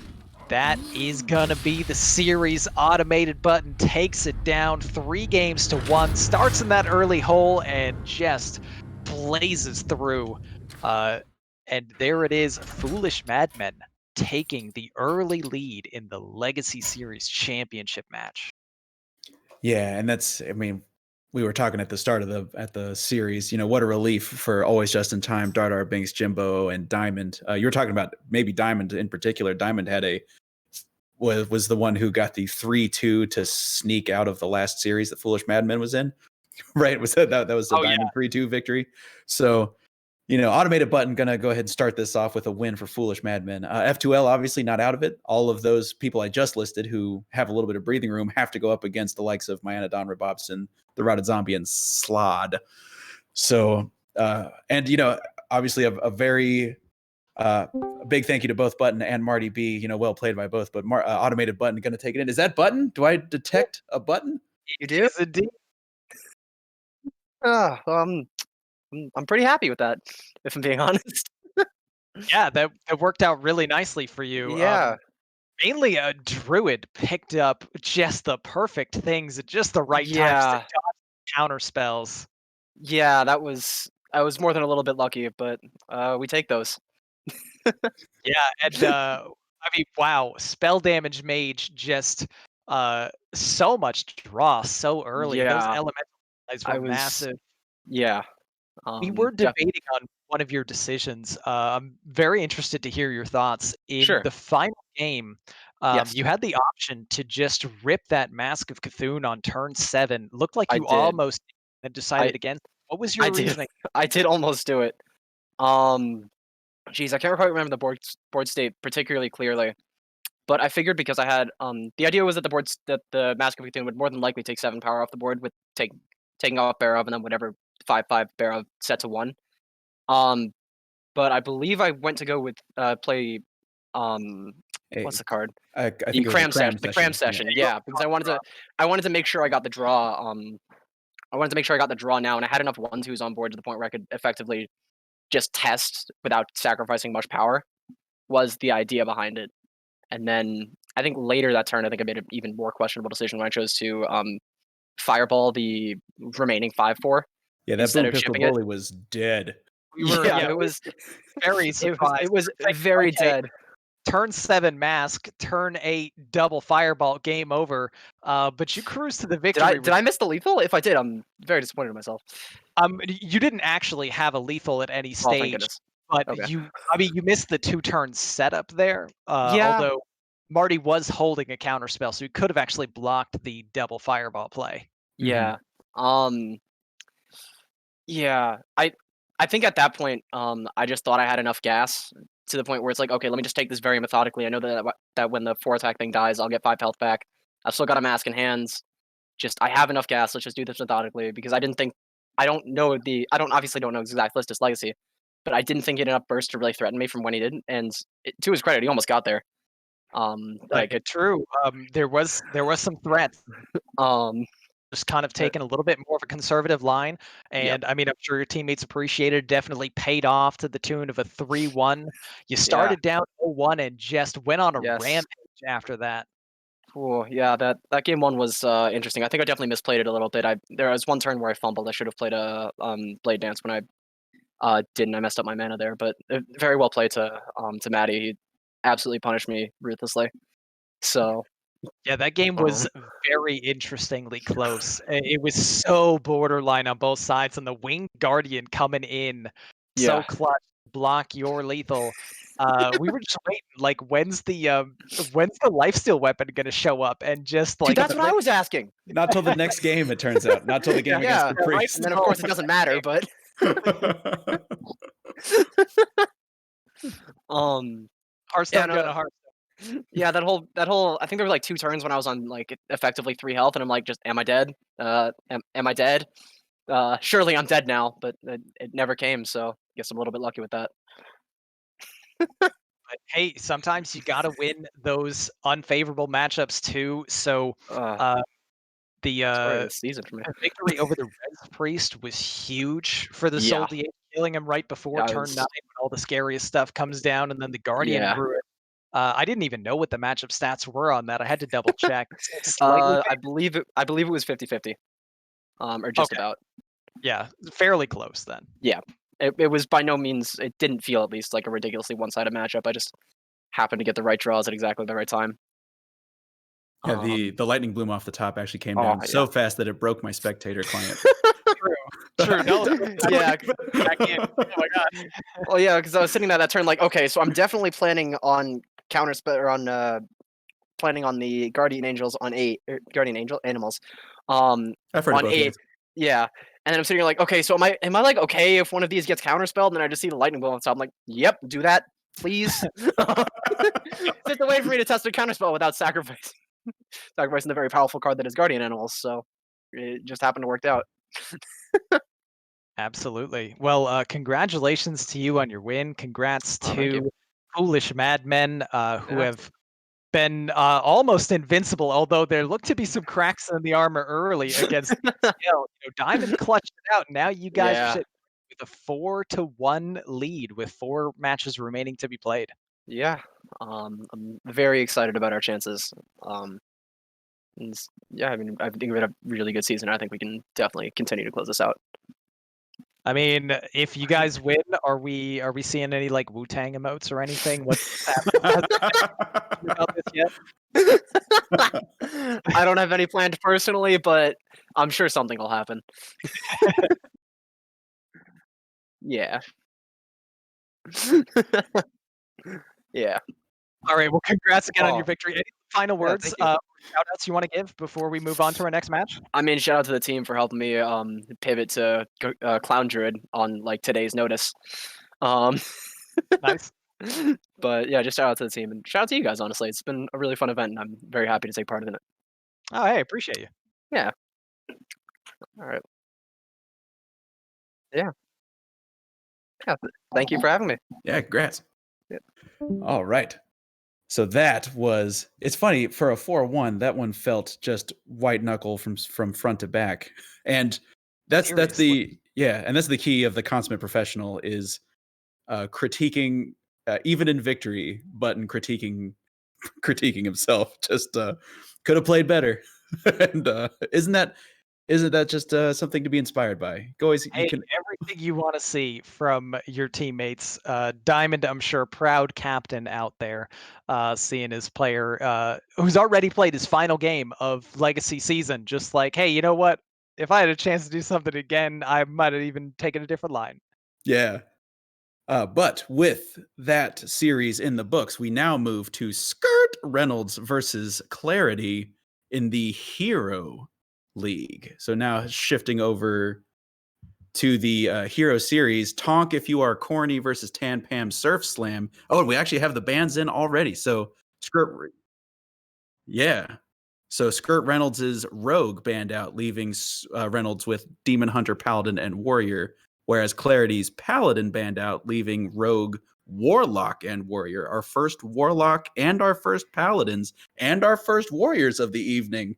That is gonna be the series. Automated Button takes it down 3-1, starts in that early hole and just blazes through. And there it is, Foolish Madmen taking the early lead in the Legacy Series championship match. Yeah, and that's, I mean, we were talking at the start of the series, what a relief for Always Just in Time, Dardar, Binks, Jimbo, and Diamond. You were talking about maybe Diamond in particular. Diamond had was the one who got the 3-2 to sneak out of the last series that Foolish Madmen was in. Right? Was that was the Diamond 3-2 victory. So, Automated Button gonna go ahead and start this off with a win for Foolish Madmen. F2L obviously not out of it. All of those people I just listed who have a little bit of breathing room have to go up against the likes of Mayana Don Rabobson, the Routed Zombie, and Slod. So, and obviously a very big thank you to both Button and Marty B. Well played by both. But Automated Button gonna take it in. Is that Button? Do I detect a button? You do? Yes, indeed. I'm pretty happy with that, if I'm being honest. Yeah, that worked out really nicely for you. Yeah. Mainly a druid picked up just the perfect things at just the right times to Yeah. dodge counter spells. Yeah, I was more than a little bit lucky, but we take those. Yeah, and I mean, wow, spell damage mage just so much draw so early. Those Yeah. elemental guys were massive. Yeah. We were def- debating on one of your decisions. I'm very interested to hear your thoughts. In Sure. the final game, Yes. you had the option to just rip that Mask of Cthulhu on turn 7. Looked like I you did. almost had decided against. What was your I did. reasoning? I did almost do it. Geez, I can't quite remember the board state particularly clearly, but I figured because I had the idea was that the Mask of Cthulhu would more than likely take 7 power off the board with taking off Bear of, and then whatever 5/5 Bear of set to 1. But I believe I went to go with play what's the card? I The think it was cram session. The cram session. Yeah, because I wanted to make sure I got the draw. I wanted to make sure I got the draw now, and I had enough 1/2s on board to the point where I could effectively just test without sacrificing much power. Was the idea behind it. And then I think later that turn, I think I made an even more questionable decision when I chose to fireball the remaining 5/4. Yeah, that instead boom of pistol shipping it. bully was dead. Yeah, it was Very surprised. it was Like, very okay, dead. Turn 7 Mask, turn 8 double Fireball, game over. But you cruise to the victory. Did I miss the lethal? If I did, I'm very disappointed in myself. You didn't actually have a lethal at any Oh, thank stage, goodness. but Okay. you missed the 2-turn setup there. Yeah. Although Marty was holding a counter spell, so he could have actually blocked the double Fireball play. Yeah. Yeah. I think at that point, I just thought I had enough gas to the point where it's like, okay, let me just take this very methodically. I know that when the 4-attack thing dies, I'll get 5 health back. I've still got a mask in hands. I have enough gas. Let's just do this methodically because I don't obviously don't know exact list as Legacy, but I didn't think he had enough burst to really threaten me from when he did. And to his credit, he almost got there. True. There was some threats. Just kind of taking a little bit more of a conservative line. And I mean, I'm sure your teammates appreciated it. Definitely paid off to the tune of a 3-1. You started down 0-1 and just went on a rampage after that. Oh, yeah, that game 1 was interesting. I think I definitely misplayed it a little bit. There was one turn where I fumbled. I should have played a Blade Dance when I didn't. I messed up my mana there, but very well played to Maddie. He absolutely punished me ruthlessly. So yeah, that game was very interestingly close. It was so borderline on both sides, and the Winged Guardian coming in so clutch, block your lethal. We were just waiting, like, when's the lifesteal weapon gonna show up? And just like, dude, that's what I was asking. Not till the next game, it turns out. Not till the game against the priest. And then of course it doesn't matter, but Hearthstone no, going to Hearthstone. Yeah, that whole I think there were like 2 turns when I was on like effectively 3 health, and I'm like, just am I dead? Am I dead? Surely I'm dead now, but it never came. So I guess I'm a little bit lucky with that. But hey, sometimes you got to win those unfavorable matchups too. So the Story of the season for me. victory over the Res Priest was huge for the Soul Yeah. DH, killing him right before Yeah, it turn was- 9 when all the scariest stuff comes down, and then the Guardian Yeah. grew it. I didn't even know what the matchup stats were on that. I had to double check. Slightly I believe it was 50-50. Or just Okay. about. Yeah, fairly close then. Yeah. It was by no means, it didn't feel at least like a ridiculously one-sided matchup. I just happened to get the right draws at exactly the right time. Yeah, the lightning bloom off the top actually came Oh, down so yeah. fast that it broke my spectator client. True. No, Yeah. back in. Oh my god. Well, yeah, because I was sitting there that turn like, okay, so I'm definitely planning on planning on the Guardian Angels on 8, Guardian Angel animals. I've heard of On both, 8. yes. Yeah. And then I'm sitting here like, okay, so am I like okay if one of these gets counterspelled? And then I just see the lightning blow, so I'm like, yep, do that, please. Just a way for me to test a counterspell without sacrificing the very powerful card that is Guardian Animals. So it just happened to work out. Absolutely. Well, congratulations to you on your win. Congrats Oh, thank you. to Foolish Madmen who Yeah. have been almost invincible, although there looked to be some cracks in the armor early against Scale. Diamond clutched it out. Now you guys are Yeah. sitting with a 4-1 lead with 4 matches remaining to be played. Yeah. I'm very excited about our chances. Yeah, I mean, I think we had a really good season. I think we can definitely continue to close this out. I mean, if you guys win, are we seeing any like Wu-Tang emotes or anything? What's happening about this yet? I don't have any planned personally, but I'm sure something will happen. Yeah. Yeah. All right. Well, congrats again on your Oh. victory. Any final Yeah, words, thank you. shout outs you want to give before we move on to our next match? I mean, shout out to the team for helping me pivot to Clown Druid on like today's notice. Nice. But yeah, just shout out to the team and shout out to you guys. Honestly, it's been a really fun event, and I'm very happy to take part in it. Oh, hey, appreciate you. Yeah. All right. Yeah. Yeah. Thank you for having me. Yeah, congrats. Yep. All right. So that was, it's funny, for a 4-1, that one felt just white knuckle from front to back. And that's the key of the consummate professional is critiquing even in victory, but in critiquing himself. Just could have played better. And isn't that just something to be inspired by? Hey, everything you want to see from your teammates. Diamond, I'm sure, proud captain out there, seeing his player who's already played his final game of Legacy season. Just like, hey, you know what? If I had a chance to do something again, I might have even taken a different line. Yeah. But with that series in the books, we now move to Skirt Reynolds versus Clarity in the Hero League. So now shifting over to the Hero Series, Tonk If You Are Corny versus Tan Pam Surf Slam. Oh, and we actually have the bands in already. So Skirt, yeah. So Skirt Reynolds' Rogue banned out, leaving Reynolds with Demon Hunter, Paladin, and Warrior, whereas Clarity's Paladin banned out, leaving Rogue, Warlock, and Warrior. Our first Warlock and our first Paladins and our first Warriors of the evening.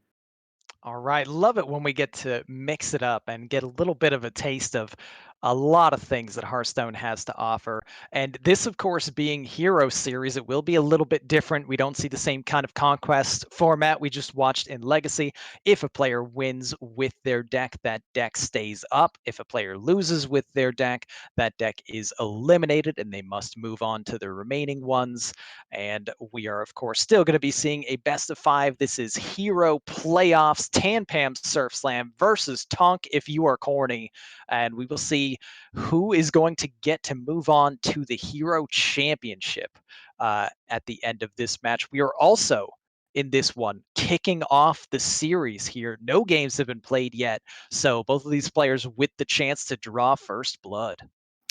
All right. Love it when we get to mix it up and get a little bit of a taste of a lot of things that Hearthstone has to offer. And this, of course, being Hero Series, it will be a little bit different. We don't see the same kind of conquest format we just watched in Legacy. If a player wins with their deck, that deck stays up. If a player loses with their deck, that deck is eliminated and they must move on to the remaining ones. And we are, of course, still going to be seeing a best of 5. This is Hero Playoffs, Tan Pam Surf Slam versus Tonk If You Are Corny. And we will see who is going to get to move on to the Hero Championship at the end of this match. We are also in this one kicking off the series here. No games have been played yet, so both of these players with the chance to draw first blood.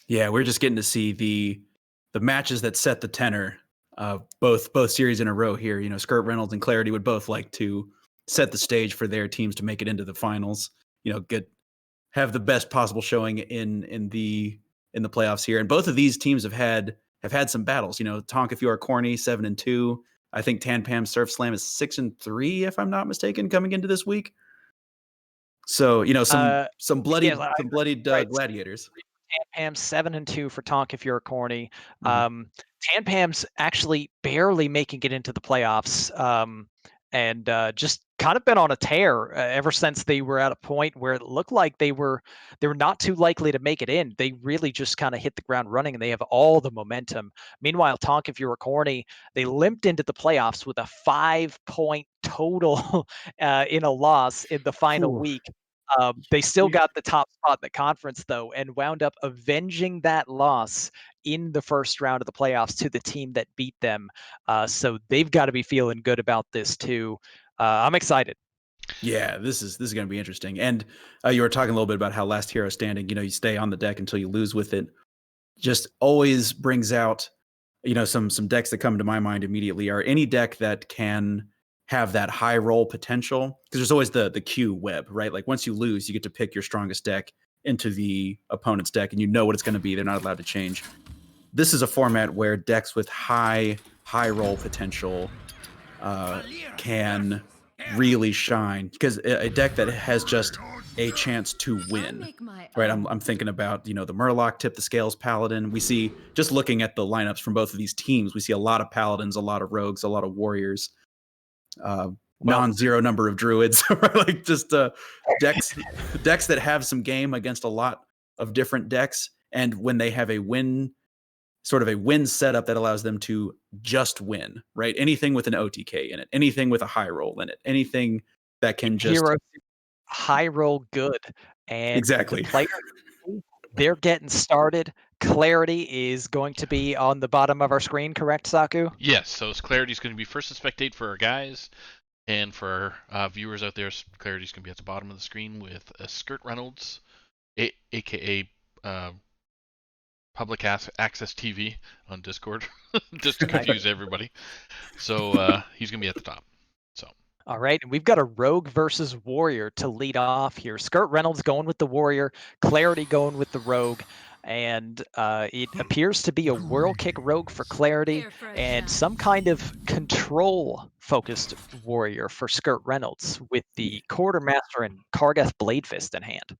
Yeah, we're just getting to see the matches that set the tenor both series in a row here. You know, Skirt Reynolds and Clarity would both like to set the stage for their teams to make it into the finals. You know, have the best possible showing in the playoffs here. And both of these teams have had some battles. You know, Tonka Fiora Corny 7-2. I think Tan Pam Surf Slam is 6-3, if I'm not mistaken, coming into this week. So, you know, some bloodied right. gladiators. Tan Pam's 7-2 for Tonka Fiora Corny. Tan Pam's actually barely making it into the playoffs. And just kind of been on a tear ever since they were at a point where it looked like they were not too likely to make it in. They really just kind of hit the ground running, and they have all the momentum. Meanwhile, Tonka Fiora Corny, they limped into the playoffs with a 5-point total in a loss in the final week. They still got the top spot in the conference, though, and wound up avenging that loss in the first round of the playoffs to the team that beat them. So they've got to be feeling good about this too. I'm excited. Yeah, this is going to be interesting. And you were talking a little bit about how last hero standing, you know, you stay on the deck until you lose with it. Just always brings out, you know, some decks that come to my mind immediately are any deck that can have that high roll potential, because there's always the Q web, right? Like once you lose, you get to pick your strongest deck into the opponent's deck, and you know what it's going to be. They're not allowed to change. This is a format where decks with high roll potential can really shine, because a deck that has just a chance to win, right? I'm thinking about, you know, the Murloc Tip the Scales Paladin. We see, just looking at the lineups from both of these teams, we see a lot of Paladins, a lot of Rogues, a lot of Warriors, non-zero number of Druids, like just decks that have some game against a lot of different decks. And when they have a win setup that allows them to just win, right? Anything with an OTK in it, anything with a high roll in it, anything that can just Hero high roll good. And exactly. The players, they're getting started. Clarity is going to be on the bottom of our screen, correct, Saku? Yes, so Clarity is going to be first to spectate for our guys, and for our viewers out there, Clarity is going to be at the bottom of the screen with Skirt Reynolds, aka Public Access TV on Discord, just to confuse everybody. So he's going to be at the top. So. All right, and we've got a Rogue versus Warrior to lead off here. Skirt Reynolds going with the Warrior, Clarity going with the Rogue, and it appears to be a Whirl Kick Rogue for Clarity and some kind of control-focused Warrior for Skirt Reynolds with the Quartermaster and Kargath Blade Fist in hand.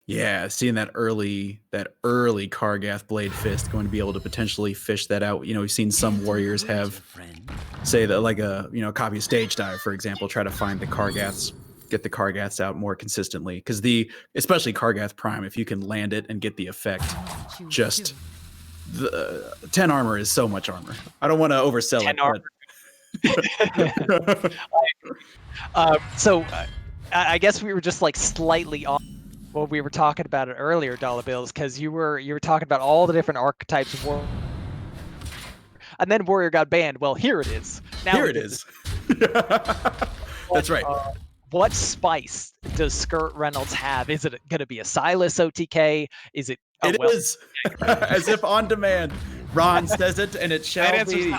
Yeah, seeing that early Kargath Blade Fist, going to be able to potentially fish that out. You know, we've seen some warriors have, say that like a copy of Stage Dive, for example, try to find the Kargaths, get the Kargaths out more consistently. Because especially Kargath Prime, if you can land it and get the effect, just the 10 armor is so much armor. I don't want to oversell it, but so I guess we were just like slightly off. Well, we were talking about it earlier, Dollar Bills, because you were talking about all the different archetypes of Warrior, and then Warrior got banned. Well, here it is. Now here it is. That's right. What spice does Skirt Reynolds have? Is it going to be a Silas OTK? Is it? It is. As if on demand. Ron says it, and it shall be.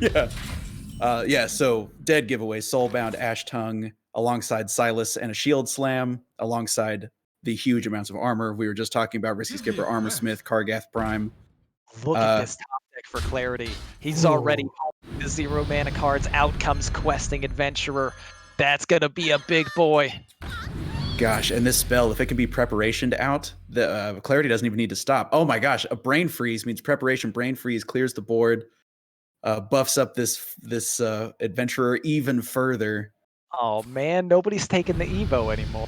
Yeah. So dead giveaway, Soulbound, Ash Tongue, alongside Silas, and a Shield Slam, alongside the huge amounts of armor. We were just talking about Risky Skipper, Armor Smith, Kargath Prime. Look at this top deck for Clarity. He's already the 0 mana cards. Out comes Questing Adventurer. That's going to be a big boy. Gosh, and this spell, if it can be Preparation to out, the Clarity doesn't even need to stop. Oh my gosh, a Brain Freeze means Preparation, Brain Freeze clears the board, buffs up this Adventurer even further. Oh man, nobody's taking the Evo anymore.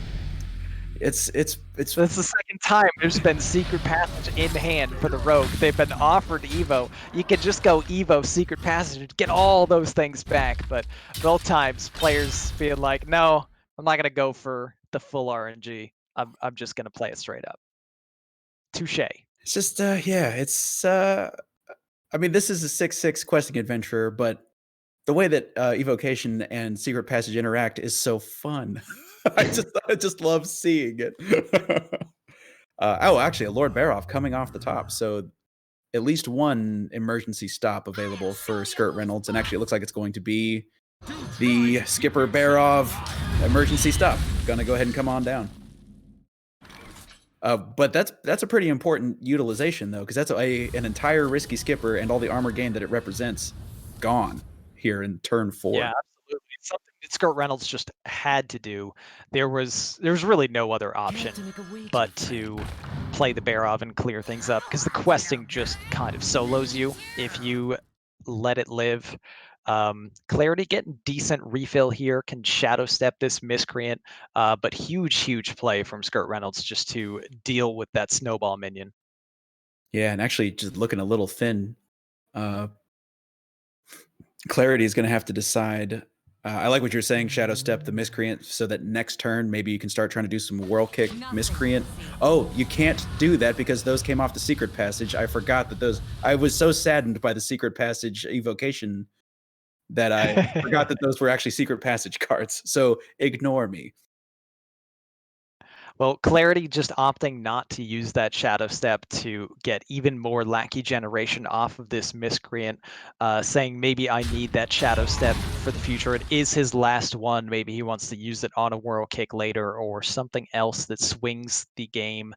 It's This is the second time there's been Secret Passage in hand for the Rogue. They've been offered Evo. You could just go Evo Secret Passage and get all those things back, but both times players feel like, no, I'm not gonna go for the full RNG. I'm just gonna play it straight up. Touche. It's just it's I mean, this is a 6/6 Questing Adventurer, but the way that Evocation and Secret Passage interact is so fun. I just love seeing it. Actually, a Lord Baroff coming off the top. So at least one emergency stop available for Skirt Reynolds, and actually it looks like it's going to be the Skipper Barov emergency stop. Gonna go ahead and come on down. But that's a pretty important utilization though, because that's an entire risky skipper and all the armor gain that it represents gone here in turn 4. Yeah, absolutely. It's something that Skirt Reynolds just had to do. There was really no other option but to play the Barov and clear things up, because the questing just kind of solos you if you let it live. Clarity getting decent refill here, can shadow step this miscreant, but huge play from Skirt Reynolds just to deal with that snowball minion. Yeah, and actually just looking a little thin. Clarity is going to have to decide. I like what you're saying, shadow step the miscreant, so that next turn maybe you can start trying to do some whirl kick miscreant. Oh, you can't do that because those came off the secret passage. I forgot that those. I was so saddened by the secret passage evocation that I forgot that those were actually secret passage cards. So ignore me. Well, Clarity just opting not to use that shadow step to get even more lackey generation off of this miscreant, saying maybe I need that shadow step for the future. It is his last one. Maybe he wants to use it on a whirl kick later or something else that swings the game.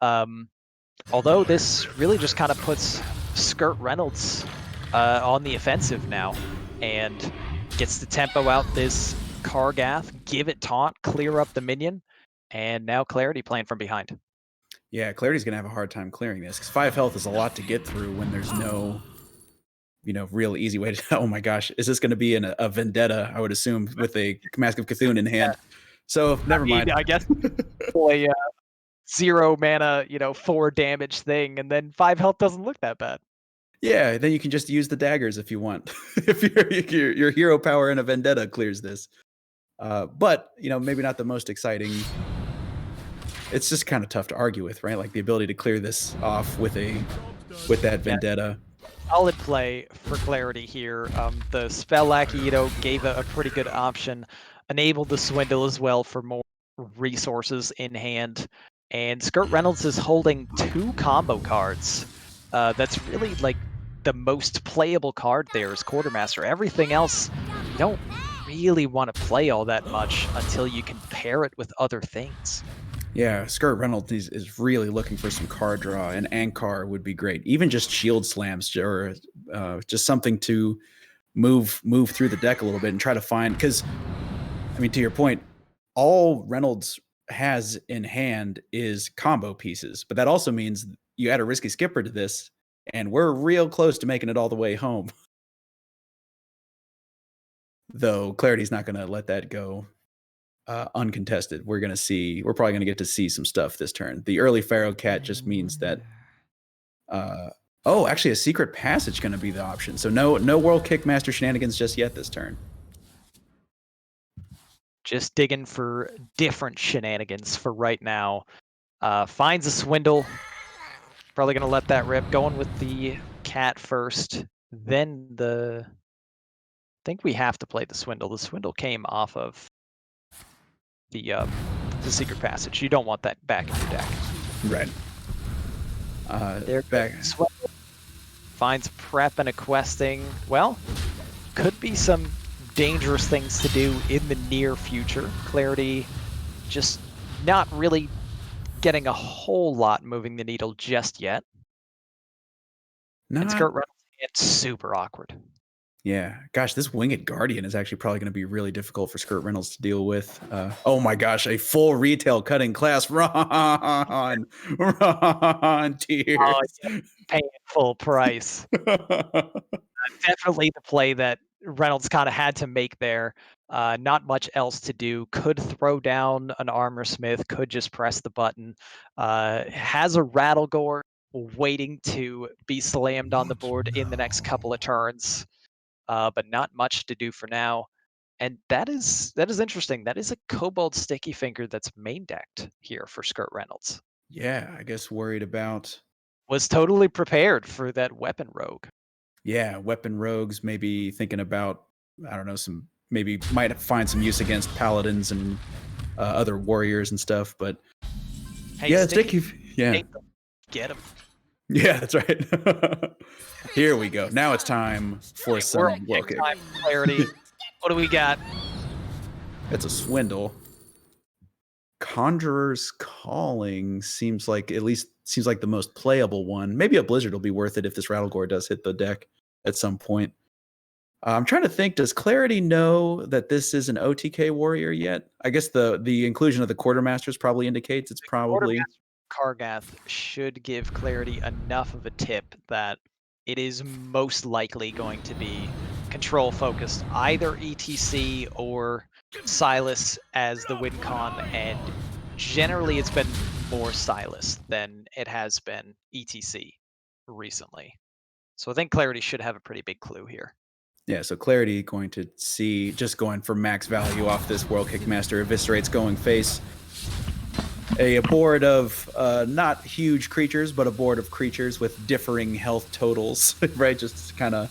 Although this really just kind of puts Skirt Reynolds on the offensive now and gets the tempo out this Kargath, give it taunt, clear up the minion, and now Clarity playing from behind. Yeah, Clarity's going to have a hard time clearing this because 5 health is a lot to get through when there's no, real easy way to. Oh my gosh, is this going to be a vendetta? I would assume with a Mask of Cthulhu in hand. So never mind. I guess play 0 mana, 4 damage thing, and then 5 health doesn't look that bad. Yeah, then you can just use the daggers if you want. If your hero power and a vendetta clears this. But maybe not the most exciting. It's just kind of tough to argue with, right? Like the ability to clear this off with that vendetta. Solid play for Clarity here. The spell lackey, gave a pretty good option, enabled the swindle as well for more resources in hand. And Skirt Reynolds is holding 2 combo cards. That's really like the most playable card there is Quartermaster. Everything else, you don't really want to play all that much until you can pair it with other things. Yeah, Skirt Reynolds is really looking for some card draw, and Ankar would be great. Even just shield slams or just something to move through the deck a little bit and try to find, because, to your point, all Reynolds has in hand is combo pieces, but that also means you add a risky skipper to this, and we're real close to making it all the way home. Though Clarity's not going to let that go uncontested. We're probably going to get to see some stuff this turn. The early Pharaoh Cat just means that actually a secret passage going to be the option. So no World Kickmaster shenanigans just yet this turn. Just digging for different shenanigans for right now. Finds a swindle. Probably going to let that rip. Going with the cat first. Then I think we have to play the swindle. The swindle came off of the secret passage. You don't want that back in your deck. Right. There back. Finds prep and a questing. Well, could be some dangerous things to do in the near future. Clarity just not really getting a whole lot moving the needle just yet. And Skirt Reynolds, it's super awkward. Yeah, gosh, this Winged Guardian is actually probably going to be really difficult for Skirt Reynolds to deal with. Oh my gosh, a full retail cutting class. Run, tears. Oh, yeah. Paying full price. Definitely the play that Reynolds kind of had to make there. Not much else to do. Could throw down an Armor Smith, could just press the button. Has a Rattlegore waiting to be slammed on the board in the next couple of turns. But not much to do for now. And that is interesting. That is a Kobold Sticky Finger that's main decked here for Skirt Reynolds. Yeah, I guess worried about. Was totally prepared for that Weapon Rogue. Yeah, Weapon Rogues, maybe thinking about, I don't know, maybe might find some use against Paladins and other warriors and stuff, but hey, yeah, Sticky, yeah. Get him. Yeah, that's right. Here we go. Now it's time for some We're at world kick kick. time, Clarity. What do we got? It's a swindle. Conjurer's Calling seems like the most playable one. Maybe a Blizzard will be worth it if this Rattlegore does hit the deck at some point. I'm trying to think, does Clarity know that this is an OTK warrior yet? I guess the inclusion of the Quartermasters probably indicates it's probably... Kargath should give Clarity enough of a tip that it is most likely going to be control focused, either ETC or Silas as the win con, and generally it's been more Silas than it has been ETC recently. So I think Clarity should have a pretty big clue here. Yeah, so Clarity going to see, just going for max value off this World Kickmaster, eviscerates going face. A board of not huge creatures, but a board of creatures with differing health totals, right? Just kind of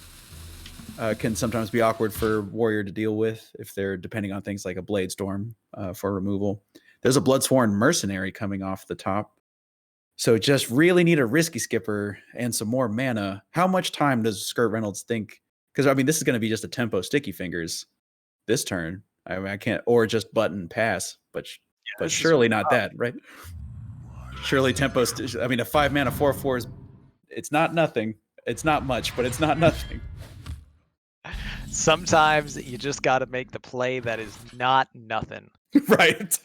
can sometimes be awkward for Warrior to deal with if they're depending on things like a Blade Storm for removal. There's a Bloodsworn Mercenary coming off the top. So just really need a risky skipper and some more mana. How much time does Skirt Reynolds think? Because, I mean, this is going to be just a tempo Sticky Fingers this turn. I mean, I can't, or just button pass, but surely not that, right? Surely tempo, I mean, a 5-mana 4/4 is, it's not nothing. It's not much, but it's not nothing. Sometimes you just got to make the play that is not nothing. Right.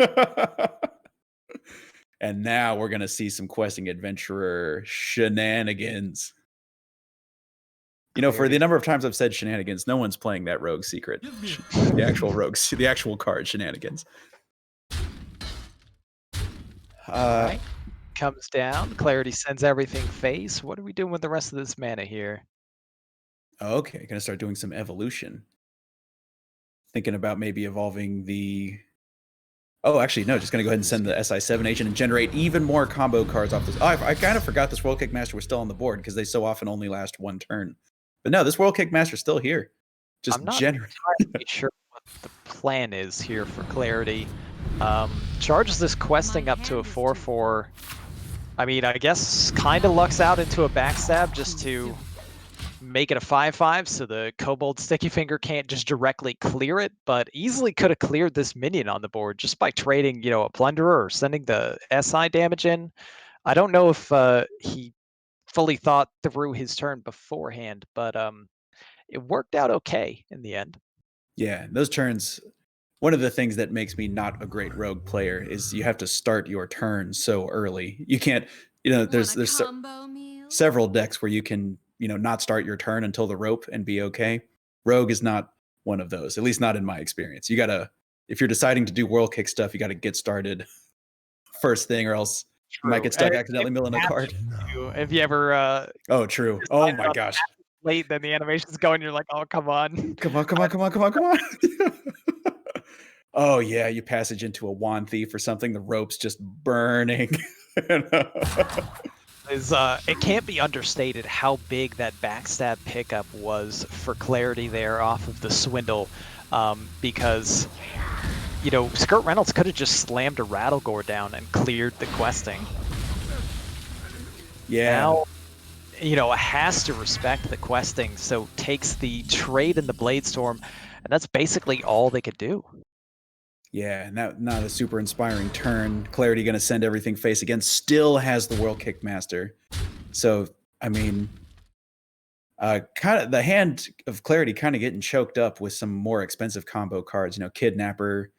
And now we're going to see some Questing Adventurer shenanigans. You know, for the number of times I've said shenanigans, no one's playing that Rogue Secret. The actual rogues, the actual card shenanigans. Right. Comes down. Clarity sends everything face. What are we doing with the rest of this mana here? Okay, gonna start doing some evolution. Thinking about maybe evolving the... Oh, actually, no, just gonna go ahead and send the SI7 agent and generate even more combo cards off this. Oh, I kind of forgot this World Kickmaster was still on the board because they so often only last one turn. But no, this World Kickmaster's still here. Just I'm not generate. entirely sure what the plan is here for Clarity. Charges this questing up to a 4/4. I mean, I guess kind of lucks out into a backstab just to make it a 5/5 so the Kobold Sticky Finger can't just directly clear it, but easily could have cleared this minion on the board just by trading, you know, a Plunderer or sending the SI damage in. I don't know if he fully thought through his turn beforehand, but it worked out okay in the end. Yeah, those turns... One of the things that makes me not a great rogue player is you have to start your turn so early. You can't, you know, there's several decks where you can, you know, not start your turn until the rope and be okay. Rogue is not one of those, at least not in my experience. You gotta, if you're deciding to do World Kick stuff, you gotta get started first thing, or else you might get stuck accidentally milling a card. If you ever oh, true. Oh my gosh. Late, then the animation's going, you're like, oh, come on. Come on. Oh yeah, you passage into a Wand Thief or something, the rope's just burning. It can't be understated how big that backstab pickup was for Clarity there off of the swindle, because, you know, Skirt Reynolds could have just slammed a Rattlegore down and cleared the questing. Yeah. Now, you know, has to respect the questing, so takes the trade in the Blade Storm, and that's basically all they could do. Yeah, and that not a super inspiring turn. Clarity going to send everything face again. Still has the World Kickmaster. So, I mean, kind of the hand of Clarity kind of getting choked up with some more expensive combo cards. You know, Kidnapper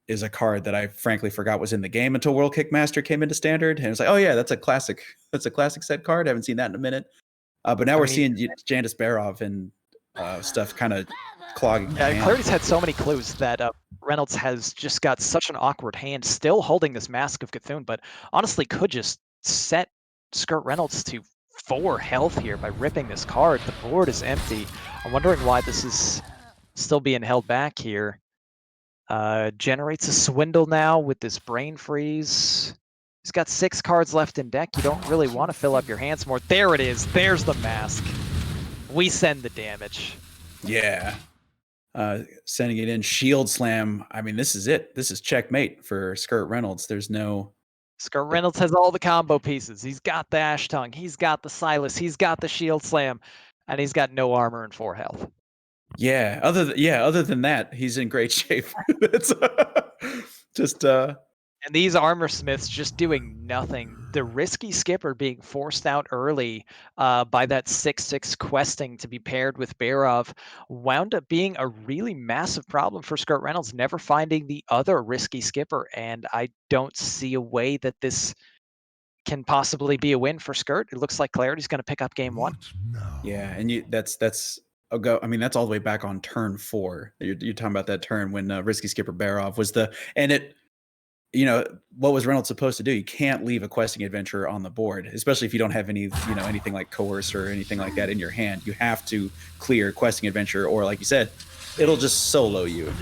is a card that I frankly forgot was in the game until World Kickmaster came into Standard. And it's like, oh yeah, that's a classic set card. I haven't seen that in a minute. But now we're seeing Jandis Barov and stuff kind of clogging. Yeah, Clarity's had so many clues that Reynolds has just got such an awkward hand, still holding this Mask of Cthulhu, but honestly could just set Skirt Reynolds to 4 health here by ripping this card. The board is empty. I'm wondering why this is still being held back here. Generates a swindle now with this Brain Freeze. He's got 6 cards left in deck. You don't really want to fill up your hands more. There it is. There's the mask. We send the damage. Yeah. Sending it in. Shield Slam. I mean, this is it. This is checkmate for Skirt Reynolds. There's no Scott Reynolds has all the combo pieces. He's got the Ash Tongue. He's got the Silas. He's got the Shield Slam. And he's got no armor and 4 health. Yeah. Other than that, he's in great shape. It's just And these armor smiths just doing nothing. The risky skipper being forced out early by that 6/6 questing to be paired with Barov wound up being a really massive problem for Skurt Reynolds, never finding the other risky skipper. And I don't see a way that this can possibly be a win for Skurt. It looks like Clarity's going to pick up game 1. What now? yeah, and that's a go. I mean, that's all the way back on turn 4. You're talking about that turn when risky skipper Barov was what was Reynolds supposed to do? You can't leave a questing adventurer on the board, especially if you don't have anything like coerce or anything like that in your hand. You have to clear questing adventurer, or like you said, it'll just solo you.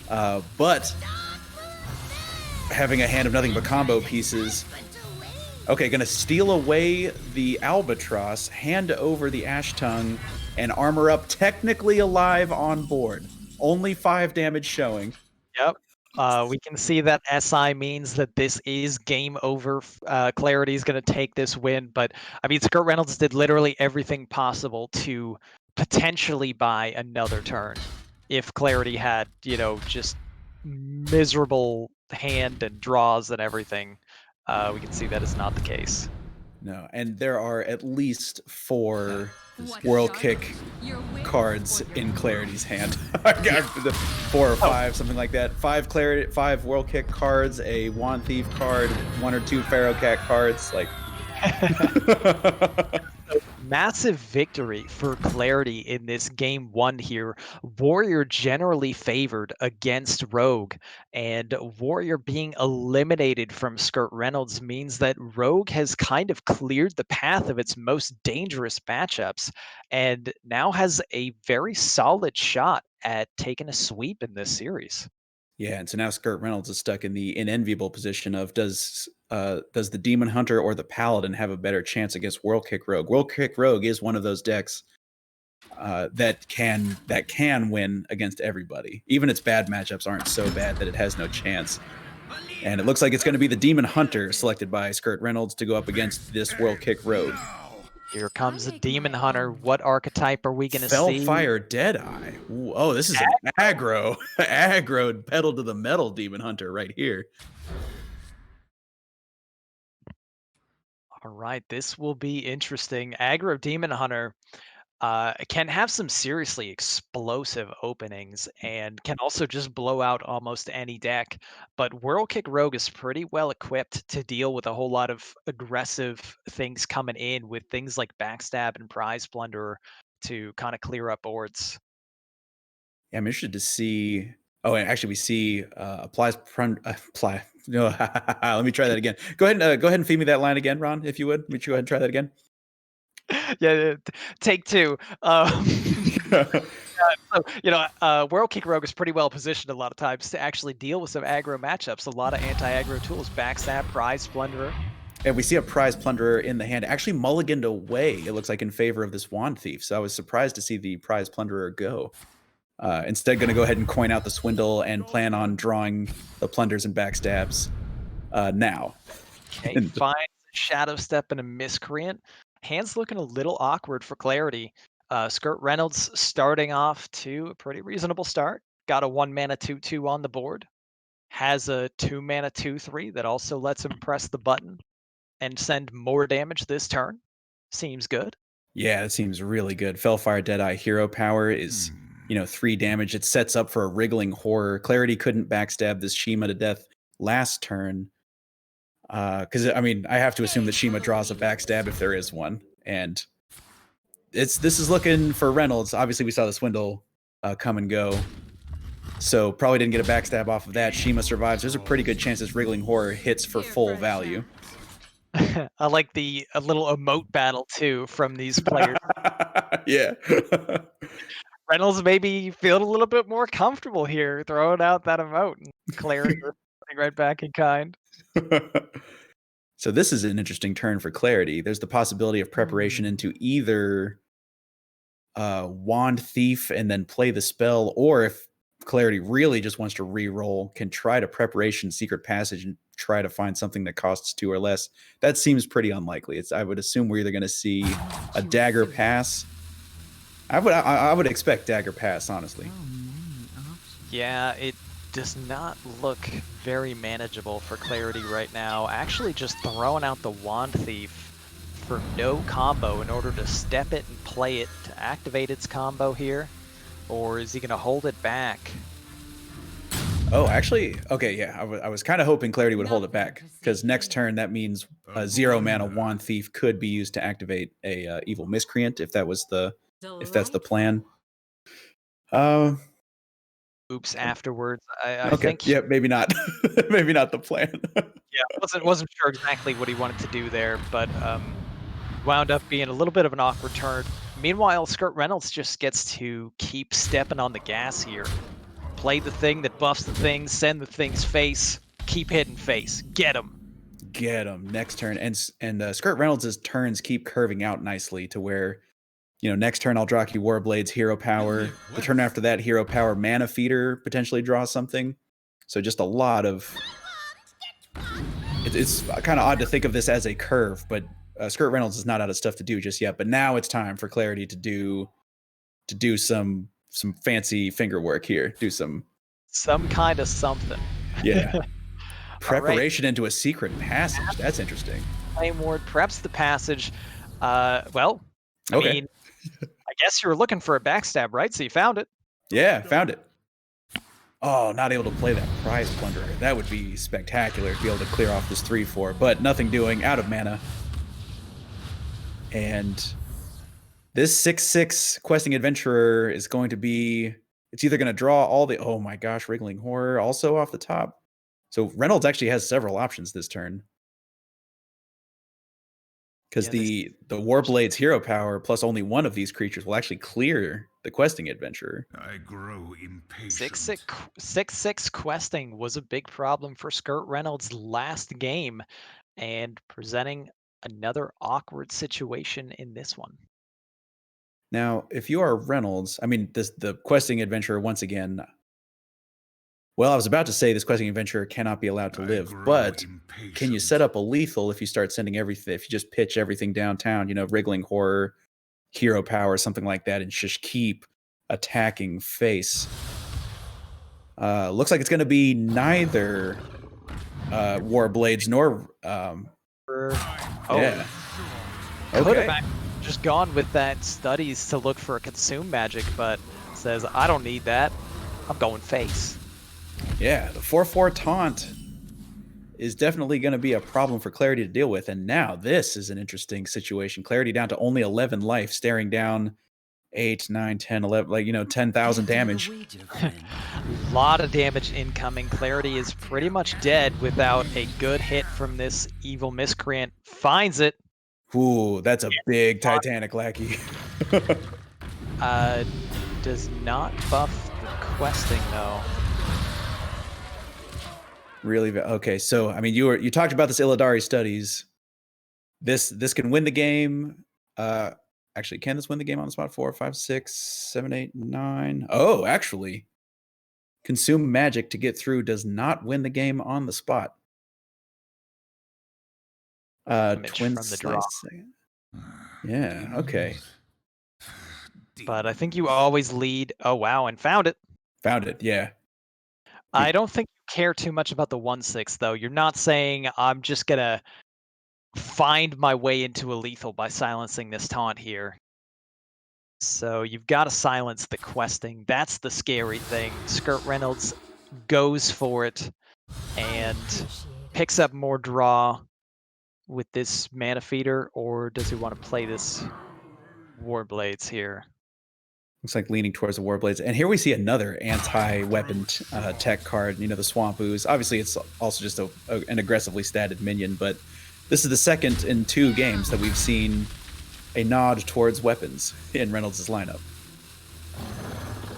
But having a hand of nothing but combo pieces. Okay, gonna steal away the Albatross, hand over the Ash Tongue, and armor up, technically alive on board. Only 5 damage showing. Yep. We can see that SI means that this is game over. Clarity is going to take this win. But, I mean, Skurt Reynolds did literally everything possible to potentially buy another turn. If Clarity had, just miserable hand and draws and everything, we can see that is not the case. No, and there are at least 4 World Kick cards in Clarity's hand. I got 4 or 5, something like that. 5 World Kick cards, a Wand Thief card, 1 or 2 Pharaoh Cat cards. Like, massive victory for Clarity in this game 1 here. Warrior generally favored against Rogue, and Warrior being eliminated from Skurt Reynolds means that Rogue has kind of cleared the path of its most dangerous matchups and now has a very solid shot at taking a sweep in this series. yeah, and so now Skurt Reynolds is stuck in the enviable position of does the Demon Hunter or the Paladin have a better chance against World Kick Rogue? World Kick Rogue is one of those decks that can win against everybody. Even its bad matchups aren't so bad that it has no chance. And it looks like it's going to be the Demon Hunter selected by Skurt Reynolds to go up against this World Kick Rogue. Here comes the Demon Hunter. What archetype are we going to see? Fellfire Deadeye. Ooh, oh, this is an aggro. Aggro pedal to the metal Demon Hunter right here. All right, this will be interesting. Aggro Demon Hunter can have some seriously explosive openings and can also just blow out almost any deck. But World Kick Rogue is pretty well equipped to deal with a whole lot of aggressive things coming in with things like Backstab and Prize Plunderer to kind of clear up boards. Yeah, I'm interested to see. Oh, and actually, we see apply. No, let me try that again. Go ahead and feed me that line again, Ron, if you would. Would you go ahead and try that again? Yeah, take 2. World Kick Rogue is pretty well positioned a lot of times to actually deal with some aggro matchups. A lot of anti-aggro tools, Backstab, Prize Plunderer. And we see a Prize Plunderer in the hand, actually mulliganed away, it looks like, in favor of this Wand Thief. So I was surprised to see the Prize Plunderer go. Instead, going to go ahead and coin out the Swindle and plan on drawing the Plunders and Backstabs now. Okay, finds Shadow Step and a Miscreant. Hand's looking a little awkward for Clarity. Skurt Reynolds starting off to a pretty reasonable start. Got a 1 mana 2/2 on the board. Has a 2 mana 2/3 that also lets him press the button and send more damage this turn. Seems good. Yeah, it seems really good. Fellfire Deadeye hero power is 3 damage. It sets up for a wriggling horror. Clarity couldn't backstab this Shima to death last turn. Because I mean, I have to assume that Shima draws a backstab if there is one, and this is looking for Reynolds. Obviously, we saw the Swindle come and go, so probably didn't get a backstab off of that. Shima survives. There's a pretty good chance this wriggling horror hits for full value. I like a little emote battle too from these players. Yeah. Reynolds maybe feeling a little bit more comfortable here, throwing out that emote, and Clarity right back in kind. So this is an interesting turn for Clarity. There's the possibility of preparation into either Wand Thief and then play the spell, or if Clarity really just wants to re-roll, can try to preparation Secret Passage and try to find something that costs 2 or less. That seems pretty unlikely. I would assume we're either going to see a dagger pass. I would expect dagger pass, honestly. Yeah, it does not look very manageable for Clarity right now. Actually just throwing out the Wand Thief for no combo in order to step it and play it to activate its combo here. Or is he going to hold it back? Oh, actually, okay, yeah. I was kind of hoping Clarity would hold it back, because next turn that means a 0 mana Wand Thief could be used to activate a Evil Miscreant if that's the plan. Oops, afterwards. I Okay, think. yeah, maybe not. Maybe not the plan. Yeah, wasn't sure exactly what he wanted to do there, but wound up being a little bit of an awkward turn. Meanwhile, Skirt Reynolds just gets to keep stepping on the gas here. Play the thing that buffs the thing, send the thing's face, keep hitting face. Get him. Get him next turn. And Skirt Reynolds' turns keep curving out nicely to where, next turn I'll draw you Warblade's Hero Power. The turn after that, Hero Power Mana Feeder potentially draws something. So just a lot of... It's kind of odd to think of this as a curve, but Skirt Reynolds is not out of stuff to do just yet. But now it's time for Clarity to do some fancy finger work here. Do some kind of something. Yeah. Preparation into a secret passage. That's interesting. Flame Ward, perhaps the passage. Well, I Okay. mean, I guess you were looking for a backstab, right? So you found it. Yeah, found it. Oh, not able to play that Prize Plunderer. That would be spectacular to be able to clear off this 3/4, but nothing doing, out of mana. And this 6/6 Questing Adventurer is going to be... It's either going to draw all the... Oh my gosh, Wriggling Horror also off the top. So Reynolds actually has several options this turn. Because the Warblade's Hero Power plus only one of these creatures will actually clear the Questing Adventurer. I grow impatient. 6/6 questing was a big problem for Skirt Reynolds last game, and presenting another awkward situation in this one. Now, if you are Reynolds, I mean, the Questing Adventurer, once again... Well, I was about to say this Questing Adventurer cannot be allowed to live, but can you set up a lethal if you start sending everything, if you just pitch everything downtown, Wriggling Horror, Hero Power, something like that, and just keep attacking face? Looks like it's going to be neither Warblades nor... Yeah. Okay. Could have just gone with that studies to look for a Consume Magic, but says, I don't need that. I'm going face. Yeah, the 4/4 taunt is definitely going to be a problem for Clarity to deal with. And now this is an interesting situation. Clarity down to only 11 life, staring down 8, 9, 10, 11, 10,000 damage. A lot of damage incoming. Clarity is pretty much dead without a good hit from this Evil Miscreant. Finds it. Ooh, that's a big Titanic Lackey. Does not buff the questing, though. Really? Okay, so I mean, you talked about this Illidari studies. This can win the game. Actually, can this win the game on the spot? 4, 5, 6, 7, 8, 9. Oh, actually, Consume Magic to get through does not win the game on the spot. Twin from the draw. Yeah. Okay. But I think you always lead. Oh wow, and found it. Found it. Yeah. I don't think you care too much about the 1/6 though. You're not saying I'm just gonna find my way into a lethal by silencing this taunt here. So you've got to silence the questing. That's the scary thing. Skirt Reynolds goes for it and picks up more draw with this Mana Feeder, or does he want to play this Warblades here? Looks like leaning towards the Warblades. And here we see another anti-weapon tech card, the Swamp Ooze. Obviously, it's also just an aggressively statted minion, but this is the second in 2 games that we've seen a nod towards weapons in Reynolds' lineup.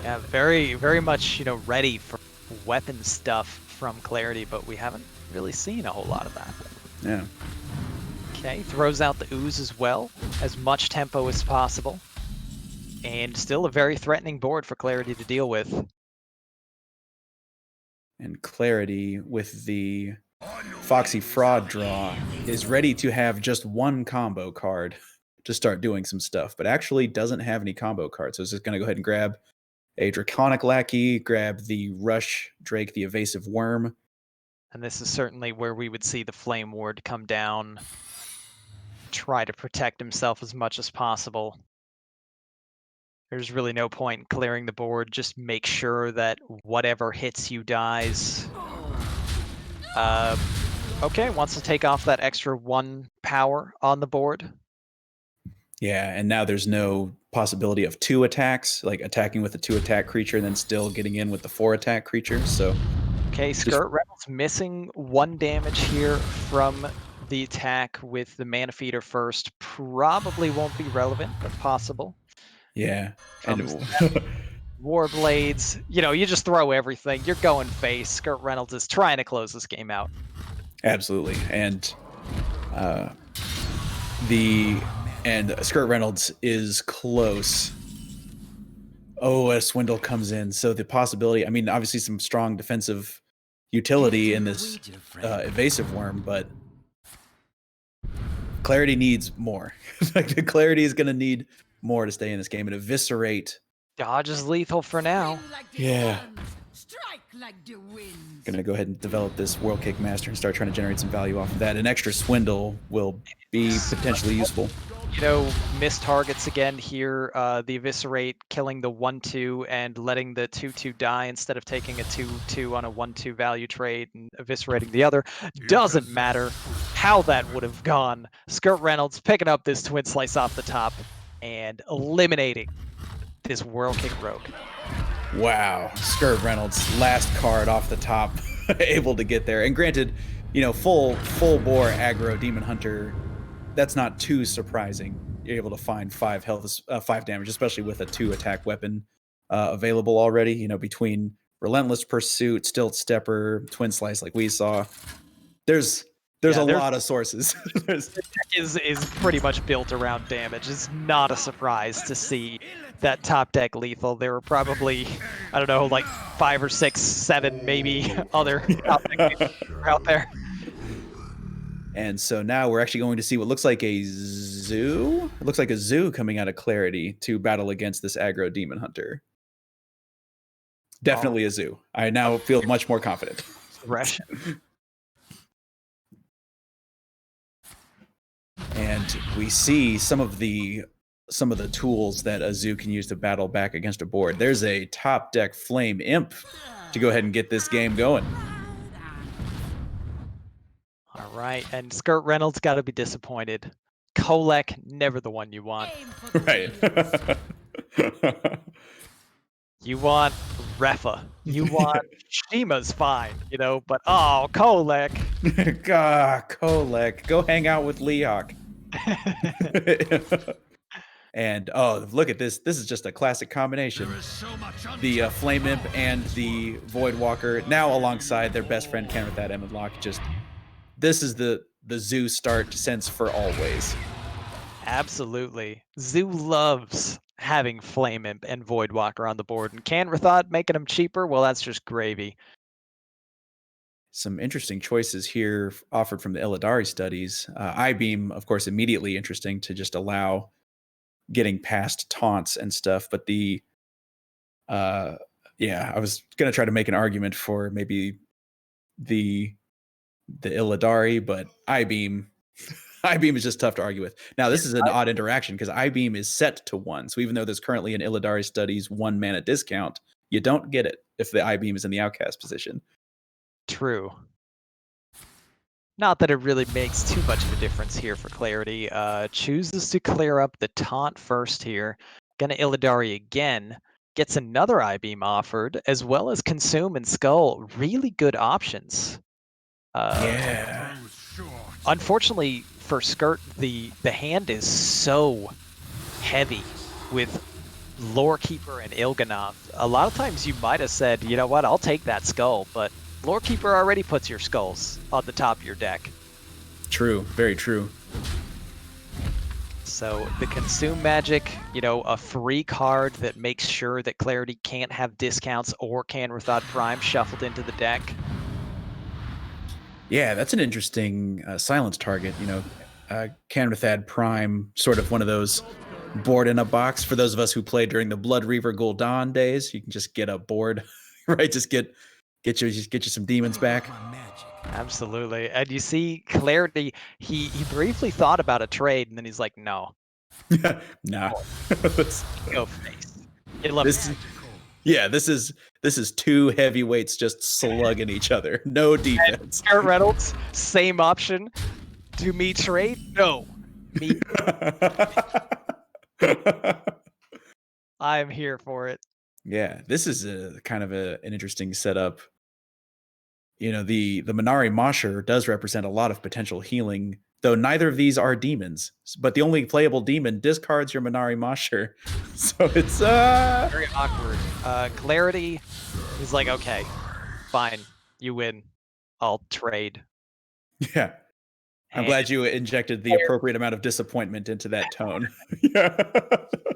Yeah, very, very much, ready for weapon stuff from Clarity, but we haven't really seen a whole lot of that. Yeah. Okay, throws out the Ooze as well, as much tempo as possible. And still a very threatening board for Clarity to deal with. And Clarity with the Foxy Fraud draw is ready to have just one combo card to start doing some stuff, but actually doesn't have any combo cards. So it's just going to go ahead and grab a Draconic Lackey, grab the Rush Drake, the Evasive Worm. And this is certainly where we would see the Flame Ward come down, try to protect himself as much as possible. There's really no point in clearing the board. Just make sure that whatever hits you dies. Okay, wants to take off that extra 1 power on the board. Yeah, and now there's no possibility of 2 attacks, like attacking with a 2-attack creature and then still getting in with the 4-attack creature. So, okay, Skirt Reynolds missing 1 damage here from the attack with the Mana Feeder first. Probably won't be relevant, but possible. Yeah, and Warblades, you just throw everything. You're going face. Skirt Reynolds is trying to close this game out. Absolutely, and Skirt Reynolds is close. Oh, a Swindle comes in, so the possibility. I mean, obviously some strong defensive utility in this Evasive Worm, but Clarity needs more. Like, Clarity is going to need more to stay in this game and eviscerate. Dodge is lethal for now. Yeah. Gonna go ahead and develop this World Kick Master and start trying to generate some value off of that. An extra Swindle will be potentially useful. Missed targets again here. The Eviscerate killing the 1/2 and letting the 2/2 die instead of taking a 2/2 on a 1/2 value trade and eviscerating the other. Doesn't matter how that would have gone. Skirt Reynolds picking up this Twin Slice off the top and eliminating this World Kick Rogue. Wow, Skirt Reynolds, last card off the top, able to get there. And granted, full bore aggro Demon Hunter, that's not too surprising. You're able to find 5 health, 5 damage, especially with a 2-attack weapon available already. Between Relentless Pursuit, Stilt Stepper, Twin Slice, like we saw. There's a lot of sources. The deck is pretty much built around damage. It's not a surprise to see that top deck lethal. There were probably, I don't know, like 5 or 6, 7 maybe other top deck out there. And so now we're actually going to see what looks like a zoo. It looks like a zoo coming out of Clarity to battle against this aggro Demon Hunter. Definitely a zoo. I now feel much more confident. Rush. And we see some of the tools that a zoo can use to battle back against a board. There's a top deck Flame Imp to go ahead and get this game going. All right, and Skirt Reynolds got to be disappointed. Kolek, never the one you want. Right. You want Refa. You want Shima's fine, but Kolek. Kolek. Go hang out with Leok. And look at this. This is just a classic combination. The Flame Imp and the Voidwalker now alongside their best friend Ken with that Lock. This is the zoo start sense for always. Absolutely. Zoo loves having Flame Imp and Voidwalker on the board, and Canrathot making them cheaper, well, that's just gravy. Some interesting choices here offered from the Illidari studies. I-Beam, of course, immediately interesting to just allow getting past taunts and stuff, but I was going to try to make an argument for maybe the Illidari, but I-Beam is just tough to argue with. Now, this is an odd interaction because I-Beam is set to 1. So even though there's currently an Illidari Studies 1 mana discount, you don't get it if the I-Beam is in the outcast position. True. Not that it really makes too much of a difference here for Clarity. Chooses to clear up the taunt first here. Gonna Illidari again. Gets another I-Beam offered, as well as Consume and Skull. Really good options. Yeah. Unfortunately for Skirt, the hand is so heavy with Lorekeeper and Il'gynoth. A lot of times you might have said, you know what, I'll take that skull, but Lorekeeper already puts your skulls on the top of your deck. True, very true. So the Consume magic, a free card that makes sure that Clarity can't have discounts or Canrathot Prime shuffled into the deck. Yeah, that's an interesting silence target. You know, Canrathad Prime, sort of one of those board in a box. For those of us who played during the Blood Reaver Gul'dan days, you can just get a board, right? Just get you some demons back. Absolutely. And you see Clarity, he briefly thought about a trade, and then he's like, no, Nah. go face. You love This, yeah, this is two heavyweights just slugging each other. No defense. Garrett Reynolds, same option. Do me trade? No. Me. I'm here for it. Yeah, this is a kind of an interesting setup. You know, the Minari Mosher does represent a lot of potential healing, though neither of these are demons. But the only playable demon discards your Minari Mosher. So it's very awkward. Clarity is like, okay, fine, you win. I'll trade. Yeah. I'm glad you injected the appropriate amount of disappointment into that tone.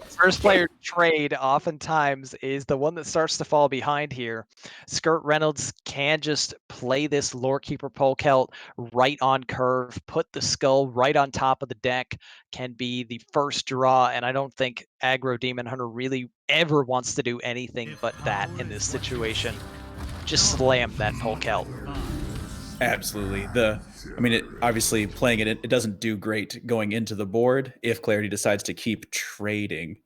First player to trade oftentimes is the one that starts to fall behind here. Skirt Reynolds can just play this Lorekeeper Polkelt right on curve, put the skull right on top of the deck, can be the first draw, and I don't think Aggro Demon Hunter really ever wants to do anything but that in this situation. Just slam that Polkelt. Absolutely. I mean, obviously playing it doesn't do great going into the board if Clarity decides to keep trading.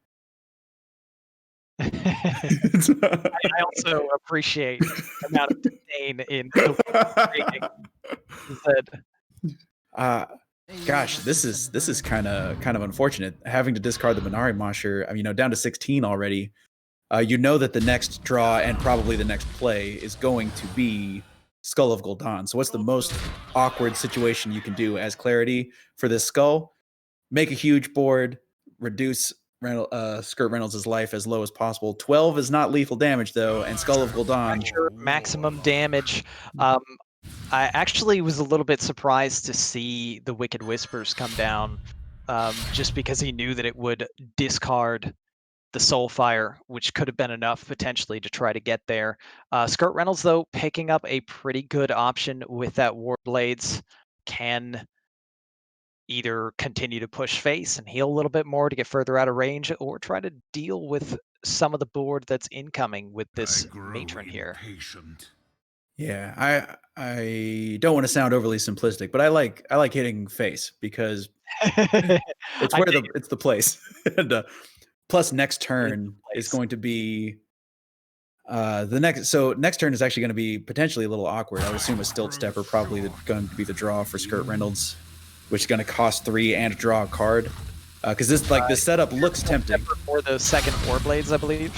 I also appreciate the amount of disdain in trading. Gosh, this is kind of unfortunate having to discard the Minari Mosher. I mean, down to 16 already. You know that the next draw and probably the next play is going to be Skull of Gul'dan. So what's the most awkward situation you can do as Clarity for this skull? Make a huge board, reduce Skirt Reynolds' life as low as possible. 12 is not lethal damage though, and Skull of Gul'dan. Maximum damage. I actually was a little bit surprised to see the Wicked Whispers come down, just because he knew that it would discard the Soulfire, which could have been enough potentially to try to get there. Skirt Reynolds, though, picking up a pretty good option with that Warblades, can either continue to push face and heal a little bit more to get further out of range, or try to deal with some of the board that's incoming with this Matron here. Yeah, I don't want to sound overly simplistic, but I like hitting face because it's where it's the place. And plus next turn is going to be next turn is actually going to be potentially a little awkward. I would assume a Stilt Stepper probably going to be the draw for Skirt Reynolds, which is going to cost 3 and draw a card. Because this setup looks tempting. For the second Warblades, I believe.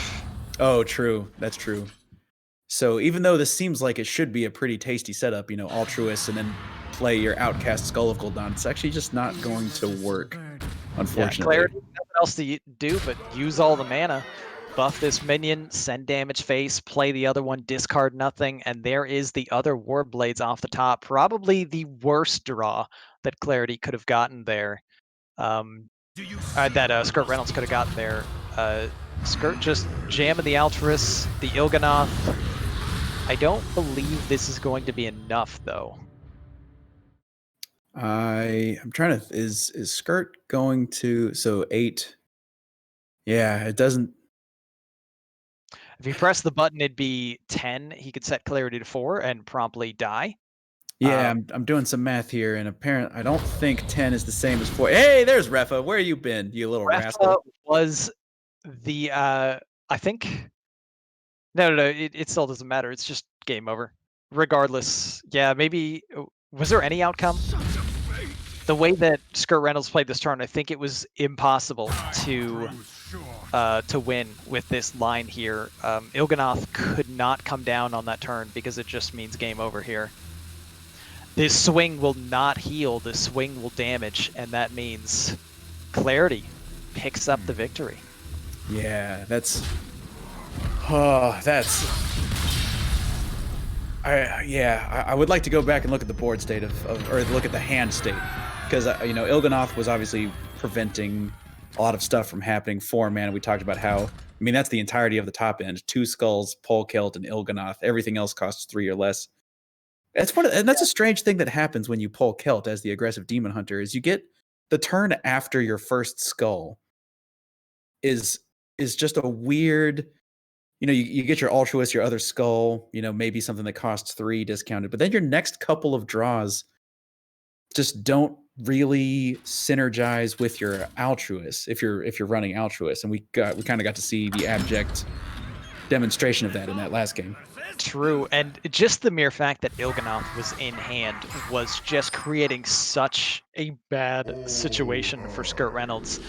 Oh, true. That's true. So even though this seems like it should be a pretty tasty setup, Altruist and then play your Outcast Skull of Gul'dan, it's actually just not going to work, unfortunately. Yeah, Clarity, nothing else to do but use all the mana, buff this minion, send damage face, play the other one, discard nothing, and there is the other Warblades off the top. Probably the worst draw that Clarity could have gotten there. That Skirt Reynolds could have gotten there. Skirt just jamming the Altruis, the Il'gynoth. I don't believe this is going to be enough, though. I'm trying to. Is Skirt going to 8? Yeah, it doesn't. If you press the button, it'd be 10. He could set Clarity to 4 and promptly die. Yeah, I'm doing some math here, and apparently I don't think 10 is the same as 4. Hey, there's Refa. Where you been, you little rascal? Was the I think no, it still doesn't matter. It's just game over. Regardless, yeah, maybe was there any outcome? The way that Skirt Reynolds played this turn, I think it was impossible to win with this line here. Il'gynoth could not come down on that turn because it just means game over here. This swing will not heal, this swing will damage, and that means Clarity picks up the victory. Yeah, I would like to go back and look at the board state or look at the hand state, because Il'gynoth was obviously preventing a lot of stuff from happening. 4 mana, we talked about how, that's the entirety of the top end. 2 skulls, Polkelt, and Il'gynoth. Everything else costs 3 or less. That's a strange thing that happens when you pull Celt as the aggressive demon hunter. Is you get the turn after your first skull is just a weird. You get your altruist, your other skull. Maybe something that costs 3 discounted, but then your next couple of draws just don't really synergize with your altruist if you're running altruist, and we kind of got to see the abject demonstration of that in that last game. True, and just the mere fact that Il'gynoth was in hand was just creating such a bad situation for Skirt Reynolds.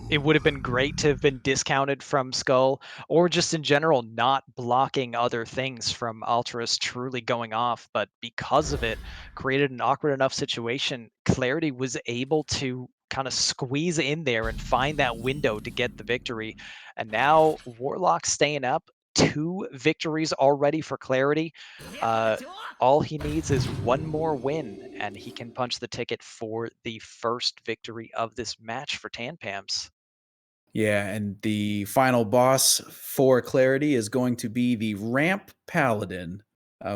It would have been great to have been discounted from Skull, or just in general not blocking other things from Altruist truly going off, but because of it, created an awkward enough situation. Clarity was able to kind of squeeze in there and find that window to get the victory. And now Warlock's staying up. 2 victories already for Clarity. All he needs is one more win, and he can punch the ticket for the first victory of this match for Tanpams. Yeah, and the final boss for Clarity is going to be the Ramp Paladin.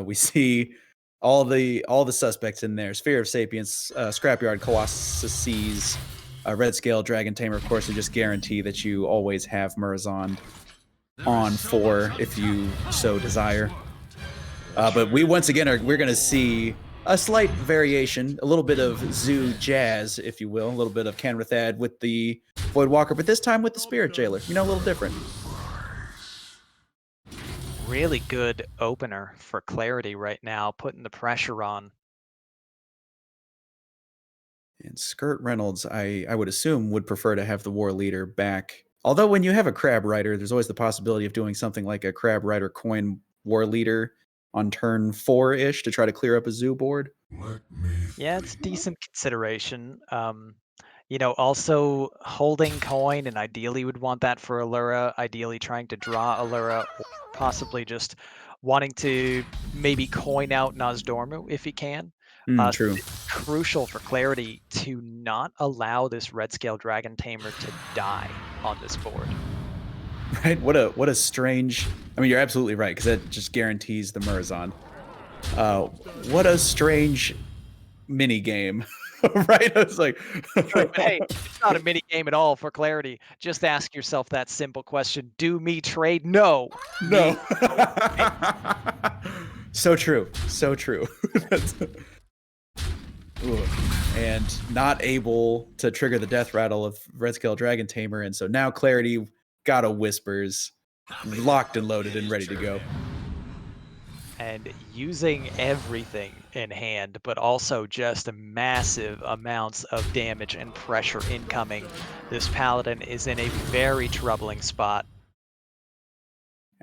We see all the suspects in there: Sphere of Sapience, Scrapyard, Colossus, Red Scale, Dragon Tamer. Of course, they just guarantee that you always have Murazond on 4 if you so desire. But we once again we're going to see a slight variation, a little bit of zoo jazz, if you will, a little bit of Canrathad with the Voidwalker, but this time with the Spirit Jailer. A little different. Really good opener for Clarity right now, putting the pressure on. And Skirt Reynolds, I would assume, would prefer to have the War Leader back. Although when you have a Crab Rider, there's always the possibility of doing something like a Crab Rider coin War Leader on turn 4-ish to try to clear up a zoo board. Yeah, it's decent consideration. Also holding coin, and ideally would want that for Allura, ideally trying to draw Allura, or possibly just wanting to maybe coin out Nozdormu if he can. True. It's crucial for Clarity to not allow this Red Scale Dragon Tamer to die on this board. Right? What a strange. I mean, you're absolutely right, because that just guarantees the Murazond. What a strange mini game, right? I was like, But hey, it's not a mini game at all for Clarity. Just ask yourself that simple question: do me trade? No. no. So true. So true. Ooh. And not able to trigger the death rattle of Red Scale Dragon Tamer, and so now Clarity got a Whispers locked and loaded and ready to go. And using everything in hand, but also just massive amounts of damage and pressure incoming. This Paladin is in a very troubling spot.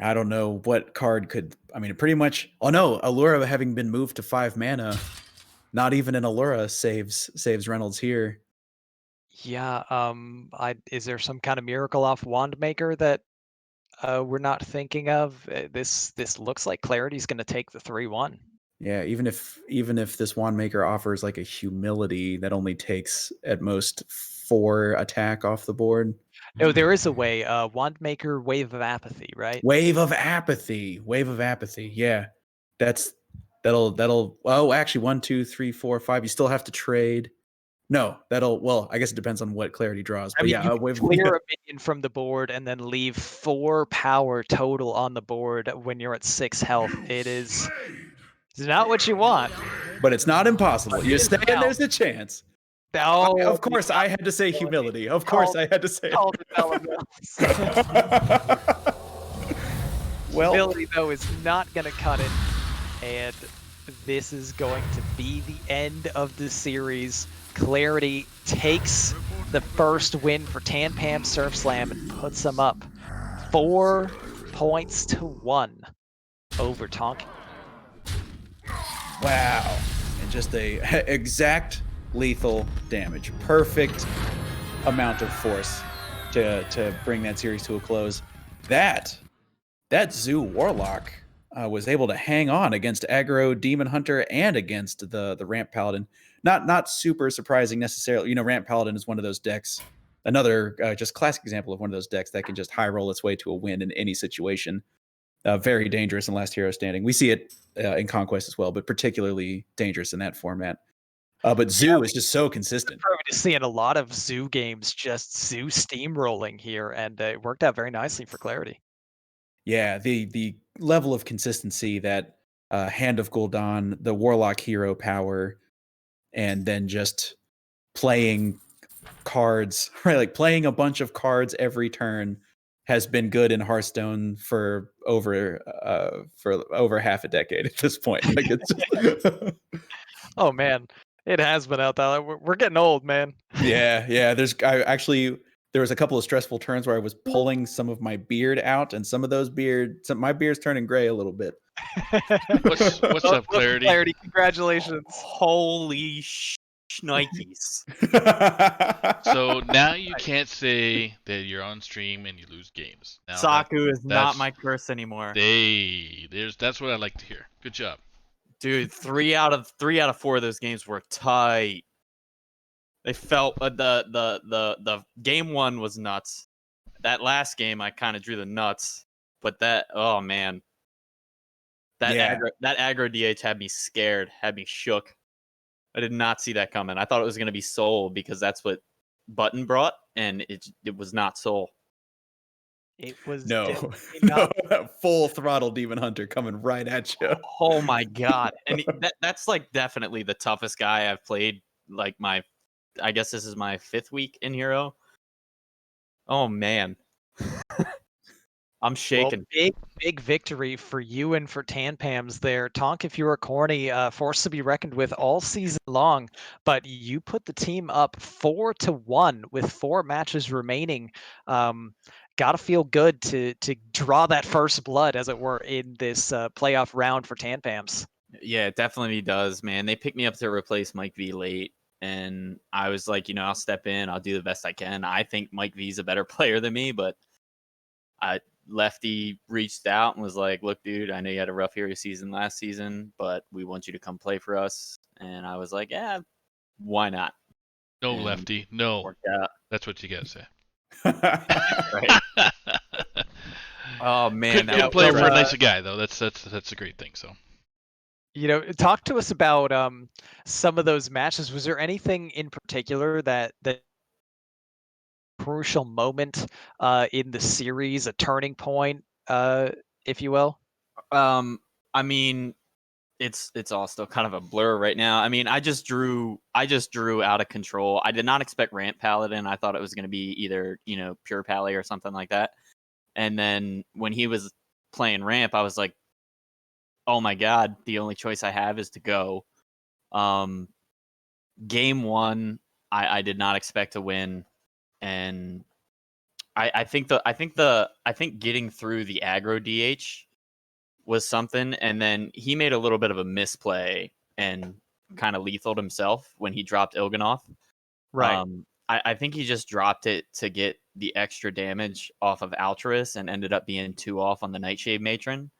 I don't know what card could. I mean, pretty much. Oh no, Allura having been moved to 5 mana, not even an Allura saves Reynolds here. Yeah, is there some kind of miracle off Wandmaker that we're not thinking of? This looks like Clarity's going to take the 3-1. Yeah, even if this Wandmaker offers like a humility that only takes at most 4 attack off the board. No, there is a way. Wandmaker, Wave of Apathy, right? Wave of Apathy. Yeah, that'll. Oh, actually, 1, 2, 3, 4, 5. You still have to trade. No, well, I guess it depends on what Clarity draws. But I mean, yeah, you can clear a minion from the board and then leave 4 power total on the board when you're at 6 health. It's not what you want. But it's not impossible. You stay and there's a chance. Oh, Of course, I had to say humility. Of course, I had to say it. Well, Humility, though, is not going to cut it. And this is going to be the end of the series. Clarity takes the first win for Tanpam Surf Slam and puts them up 4 points to 1 over Tonkin. Wow. And just a exact lethal damage. Perfect amount of force to bring that series to a close. That Zoo Warlock was able to hang on against aggro Demon Hunter and against the Ramp Paladin. Not super surprising necessarily. Ramp Paladin is one of those decks, another just classic example of one of those decks that can just high roll its way to a win in any situation. very dangerous in Last Hero Standing. We see it in Conquest as well, but particularly dangerous in that format. But Zoo is just so consistent. We're probably seeing a lot of Zoo games, just Zoo steamrolling here, and it worked out very nicely for Clarity. Yeah, the level of consistency that Hand of Gul'dan, the Warlock hero power, and then just playing cards, right? Like playing a bunch of cards every turn has been good in Hearthstone for over half a decade at this point. Like it's Oh man, it has been out there. We're getting old, man. yeah. There was a couple of stressful turns where I was pulling some of my beard out, and my beard's turning gray a little bit. What's Welcome, up, Clarity? Clarity, congratulations. Holy Nikes. So now you can't say that you're on stream and you lose games. Now Saku is not that's- my curse anymore. That's what I like to hear. Good job. Dude, 3 out of 4 of those games were tight. They felt the game 1 was nuts. That last game I kind of drew the nuts, but oh man. That aggro DH had me scared, had me shook. I did not see that coming. I thought it was going to be Soul because that's what Button brought, and it was not Soul. It was no, not. full throttle Demon Hunter coming right at you. Oh my god! And that's like definitely the toughest guy I've played. Like I guess this is my 5th week in Hero. Oh man, I'm shaking. Well, big victory for you and for Tanpams there. Tonk, if you were corny, force to be reckoned with all season long, but you put the team up 4-1 with 4 matches remaining. Gotta feel good to draw that first blood, as it were, in this playoff round for Tanpams. Yeah, it definitely does, man. They picked me up to replace Mike V late, and I was like, I'll step in, I'll do the best I can. I think Mike V's a better player than me, but Lefty reached out and was like, look, dude, I know you had a rough Hero season last season, but we want you to come play for us. And I was like, yeah, why not? No, And Lefty. No. worked out. That's what you gotta say. Right. Oh man, Good player for a nicer guy though. That's a great thing. So. Talk to us about some of those matches. Was there anything in particular that crucial moment in the series, a turning point, if you will? I mean, it's all still kind of a blur right now. I mean, I just drew out of control. I did not expect Ramp Paladin. I thought it was going to be either, Pure Pally or something like that. And then when he was playing Ramp, I was like, oh my god, the only choice I have is to go. Game 1, I did not expect to win, and I think getting through the aggro DH was something, and then he made a little bit of a misplay and kind of lethaled himself when he dropped Il'gynoth. Right. I think he just dropped it to get the extra damage off of Altruis and ended up being 2 off on the Nightshade Matron.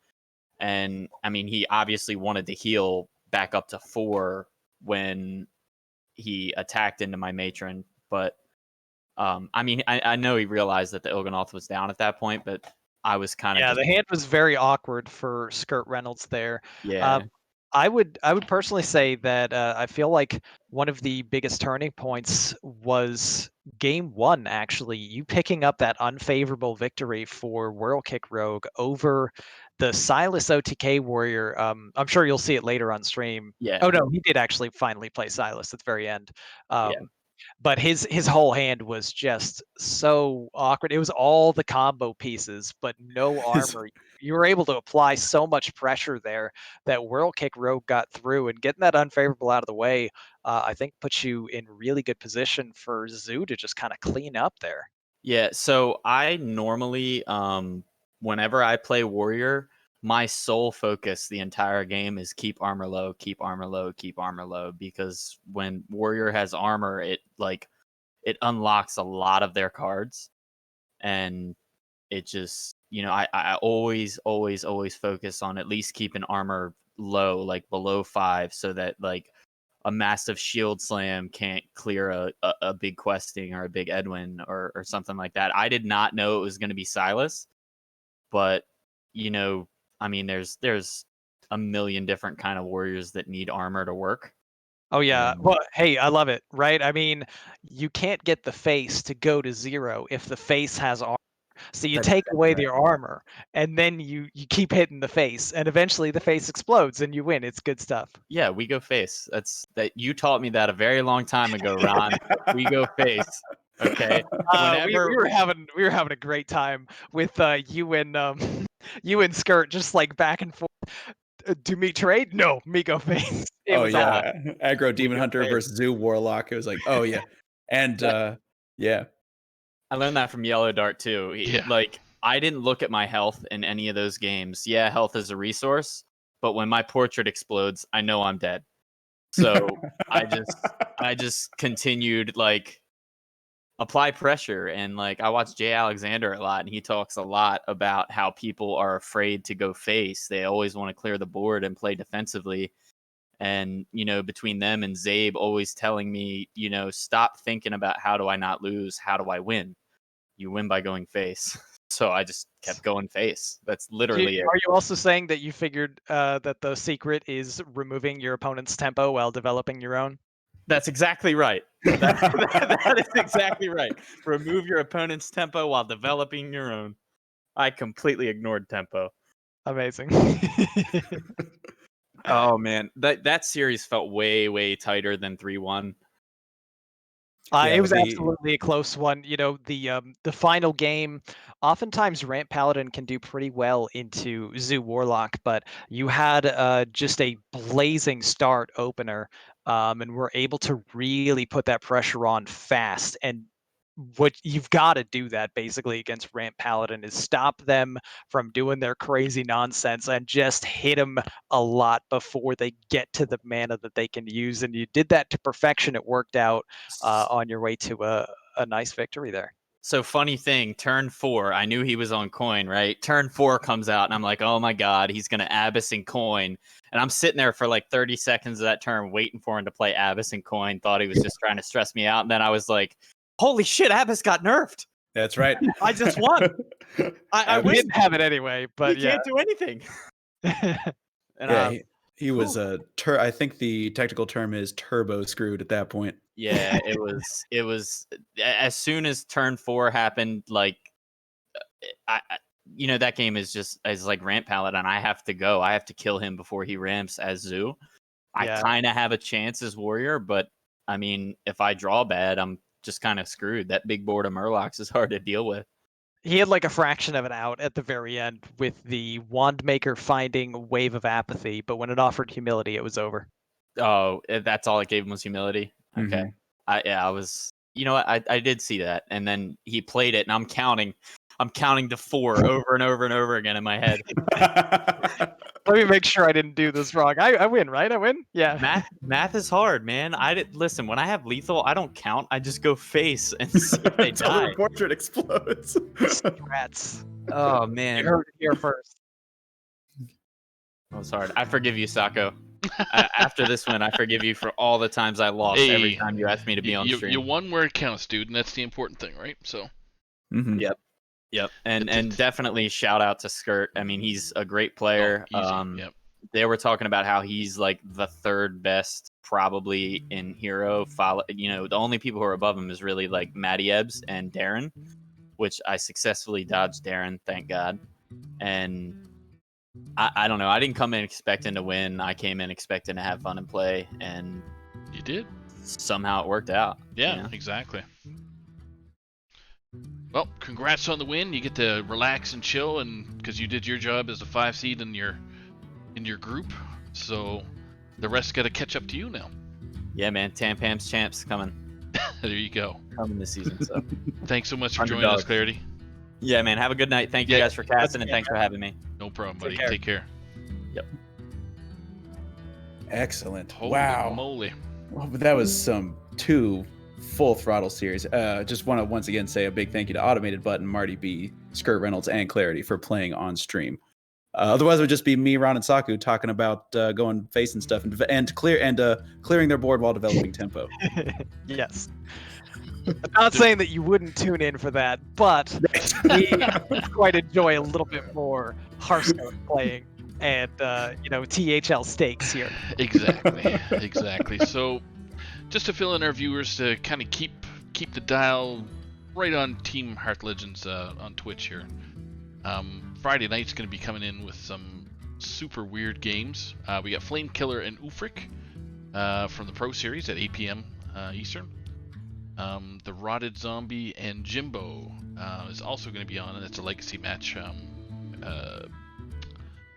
And I mean, he obviously wanted to heal back up to 4 when he attacked into my Matron. But I mean, I know he realized that the Il'gynoth was down at that point, but I was kind of the hand was very awkward for Skirt Reynolds there. Yeah. I would personally say that I feel like one of the biggest turning points was game 1. Actually, you picking up that unfavorable victory for World Kick Rogue over the Silas OTK Warrior. I'm sure you'll see it later on stream. Yeah. Oh no, he did actually finally play Silas at the very end. Yeah. But his whole hand was just so awkward. It was all the combo pieces, but no armor. You were able to apply so much pressure there that World Kick Rogue got through, and getting that unfavorable out of the way, I think puts you in really good position for Zoo to just kind of clean up there. Yeah, so I normally, whenever I play Warrior, my sole focus the entire game is keep armor low, keep armor low, keep armor low, because when Warrior has armor, it unlocks a lot of their cards, and it just, I always focus on at least keeping armor low, like below 5, so that like a massive shield slam can't clear a big questing or a big Edwin or something like that. I did not know it was going to be Silas, but you know, I mean, there's a million different kind of warriors that need armor to work. Oh yeah. Well, hey, I love it, right? I mean, you can't get the face to go to 0 if the face has armor. So you That's take exactly away right. their armor, and then you keep hitting the face, and eventually the face explodes, and you win. It's good stuff. Yeah, we go face. You taught me that a very long time ago, Ron. We go face. Okay. We were having a great time with you and you and Skirt just like back and forth. Do me trade? No, me go face. It was awesome. Aggro Demon go Hunter face. versus Zoo Warlock. It was like, oh yeah, and yeah. I learned that from Yellow Dart too. Yeah. Like, I didn't look at my health in any of those games. Yeah, health is a resource, but when my portrait explodes, I know I'm dead. So I just continued like apply pressure, and like I watch Jay Alexander a lot, and he talks a lot about how people are afraid to go face. They always want to clear the board and play defensively. And, you know, between them and Zabe always telling me, you know, stop thinking about how do I not lose? How do I win? You win by going face. So I just kept going face. That's literally it. Are you also saying that you figured that the secret is removing your opponent's tempo while developing your own? That's exactly right. That is exactly right. Remove your opponent's tempo while developing your own. I completely ignored tempo. Amazing. Oh man, that series felt way tighter than 3-1. It was absolutely a close one. You know, the final game, oftentimes Ramp Paladin can do pretty well into Zoo Warlock, but you had just a blazing start opener, and were able to really put that pressure on fast. And what you've got to do that basically against Ramp Paladin is stop them from doing their crazy nonsense and just hit them a lot before they get to the mana that they can use. And you did that to perfection. It worked out on your way to a nice victory there. So funny thing, turn 4, I knew he was on coin, right? Turn 4 comes out, and I'm like, oh my god, he's gonna Abyss and coin. And I'm sitting there for like 30 seconds of that turn waiting for him to play Abyss and coin, thought he was just trying to stress me out. And then I was like, holy shit, Abyss got nerfed. That's right. I just won. I We didn't have it anyway, but he can't do anything. And he was I think the technical term is turbo screwed at that point. yeah, it was as soon as turn 4 happened, like I you know, that game is like Ramp Paladin. I have to go. I have to kill him before he ramps as Zoo. Yeah. I kind of have a chance as Warrior, but I mean, if I draw bad, I'm just kind of screwed. That big board of Murlocs is hard to deal with. He had like a fraction of an out at the very end with the Wandmaker finding Wave of Apathy, but when it offered humility, it was over. Oh, that's all it gave him was humility. Okay. I was, you know what? I did see that, and then he played it, and I'm counting to 4 over and over and over again in my head. Let me make sure I didn't do this wrong. I win, right? I win? Yeah. Math is hard, man. Listen, when I have lethal, I don't count. I just go face and see if they Until die. the portrait explodes. Rats. Oh man. You heard it here first. Oh, sorry. I forgive you, Sako. After this win, I forgive you for all the times I lost every time you asked me to be on stream. You won where it counts, dude, and that's the important thing, right? So. Yep. And definitely shout out to Skirt. I mean, he's a great player. Yep. They were talking about how he's like the 3rd best probably in Hero. You know, the only people who are above him is really like Matty Ebbs and Darren, which I successfully dodged Darren, thank God. And I don't know. I didn't come in expecting to win. I came in expecting to have fun and play, and you did. Somehow it worked out. Yeah, you know? Exactly. Well, congrats on the win. You get to relax and chill, and because you did your job as a 5 seed in your group, so the rest got to catch up to you now. Yeah, man. Tampam's champs coming. There you go. Coming this season. So thanks so much for joining us, Clarity. Yeah, man. Have a good night. Thank you guys for casting, and thanks for having me. No problem, buddy. Take care. Yep. Excellent. Holy wow. moly. Well, but that was some 2 full throttle series. Just want to once again say a big thank you to Automated Button, Marty B, Skirt Reynolds, and Clarity for playing on stream. Otherwise, it would just be me, Ron, and Saku talking about going face and stuff and clearing their board while developing tempo. Yes. I'm not saying that you wouldn't tune in for that, but we quite enjoy a little bit more Hearthstone playing and THL stakes here. Exactly. So, just to fill in our viewers to kind of keep the dial right on Team Hearth Legends on Twitch here. Friday night's going to be coming in with some super weird games. We got Flame Killer and Ufric from the Pro Series at 8 p.m. Eastern. The Rotted Zombie and Jimbo is also going to be on, and it's a legacy match,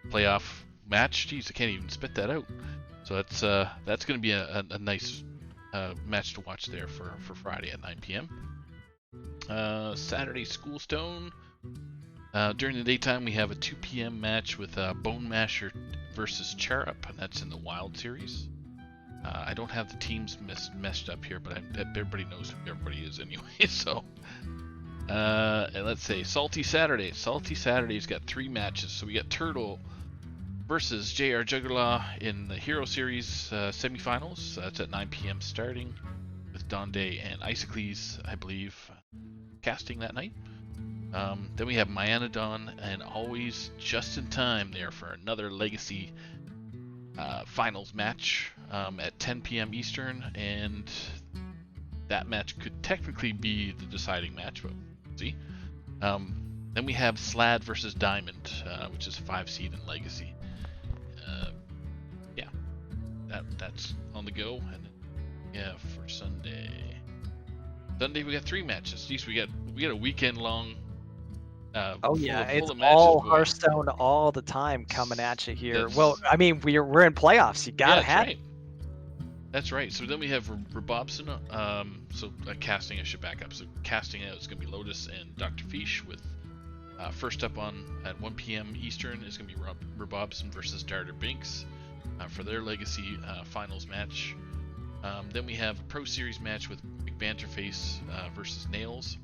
playoff match. Jeez, I can't even spit that out. So that's going to be a nice match to watch there for Friday at 9 p.m. Saturday, Schoolstone. During the daytime, we have a 2 p.m. match with Bone Masher versus Charup, and that's in the Wild Series. I don't have the teams meshed up here, but everybody knows who everybody is anyway. So, and let's say Salty Saturday. Salty Saturday's got 3 matches. So we got Turtle versus JR Juggler in the Hero Series semifinals. That's at 9 p.m. starting with Donde and Isocles, I believe, casting that night. Then we have Myanodon and Always just in time there for another Legacy finals match at 10 p.m. Eastern, and that match could technically be the deciding match, but we'll see. Then we have Slad versus Diamond, which is 5 seed in Legacy. Yeah, that's on the go. And then, yeah, for Sunday we got 3 matches. Jeez, we got a weekend long. It's all Hearthstone all the time coming at you here. Well, I mean, we're in playoffs. You gotta have it. That's right. So then we have Rabobson. Casting, I should back up. So casting out is going to be Lotus and Dr. Fish with first up on at 1 p.m. Eastern is going to be Rabobson versus Darter Binks for their Legacy finals match. Then we have a Pro Series match with Big Banterface versus Nails.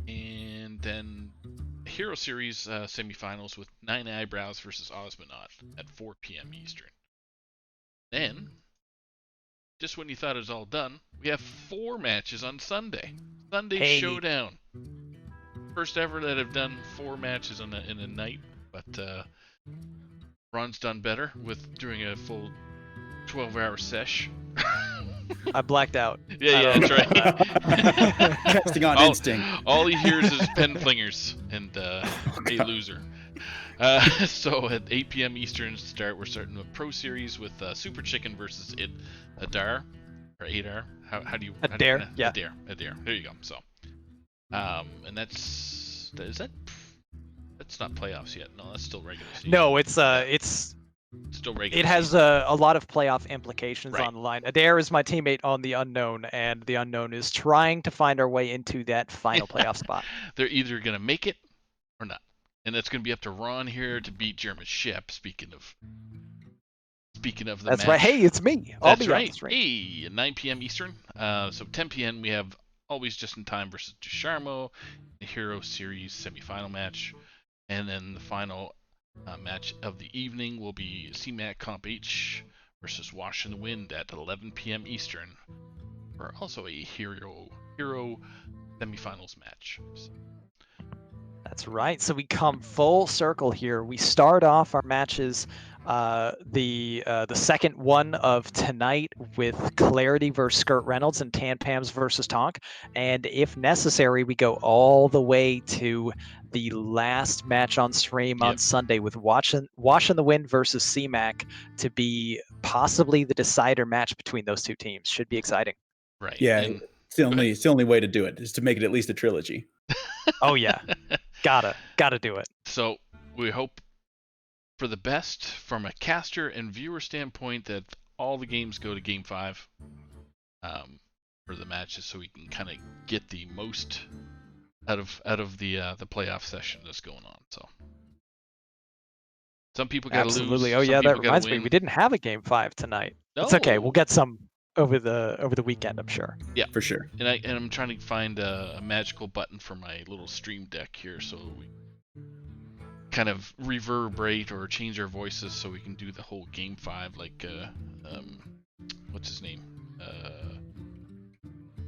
And then Hero Series semifinals with 9 Eyebrows versus Osmonaut at 4 p.m. Eastern. Then, just when you thought it was all done, we have 4 matches on Sunday. Sunday Showdown. First ever that have done 4 matches in a night, but Ron's done better with doing a full 12-hour sesh. I blacked out. Yeah, that's right. Casting on instinct. All he hears is pen flingers and a loser. So at 8 p.m. Eastern start, we're starting the Pro Series with Super Chicken versus Adar or Adar. How do you? Adair. Yeah. Adair. There you go. So, and that's not playoffs yet. No, that's still regular season. No, it's still regular. It has a lot of playoff implications Right. on the line. Adair is my teammate on the Unknown, and the Unknown is trying to find our way into that final playoff spot. They're either going to make it or not. And that's going to be up to Ron here to beat German Shep, speaking of the That's match. right. Hey, it's me. I'll That's be right. on this ring. Hey, at 9 p.m. Eastern. So 10 p.m. we have Always Just in Time versus Ducharmo, the Hero Series semifinal match. And then the final match of the evening will be CMAC Comp H versus Wash in the Wind at 11 p.m. Eastern, for also a Hero semifinals match. So. That's right. So we come full circle here. We start off our matches, the second one of tonight with Clarity versus Skirt Reynolds and Tan Pams versus Tonk, and if necessary, we go all the way to the last match on stream on Sunday with Wash in the Wind versus CMAC to be possibly the decider match between those two teams. Should be exciting. Right. Yeah, it's the only way to do it is to make it at least a trilogy. Oh yeah, gotta do it. So we hope for the best from a caster and viewer standpoint that all the games go to Game 5 for the matches, so we can kind of get the most out of the playoff session that's going on. So some people got to lose. Absolutely. Oh yeah, that reminds me. We didn't have a Game 5 tonight. No. It's okay. We'll get some over the weekend, I'm sure. Yeah, for sure. And I'm trying to find a magical button for my little stream deck here, so we kind of reverberate or change our voices, so we can do the whole Game 5 like what's his name?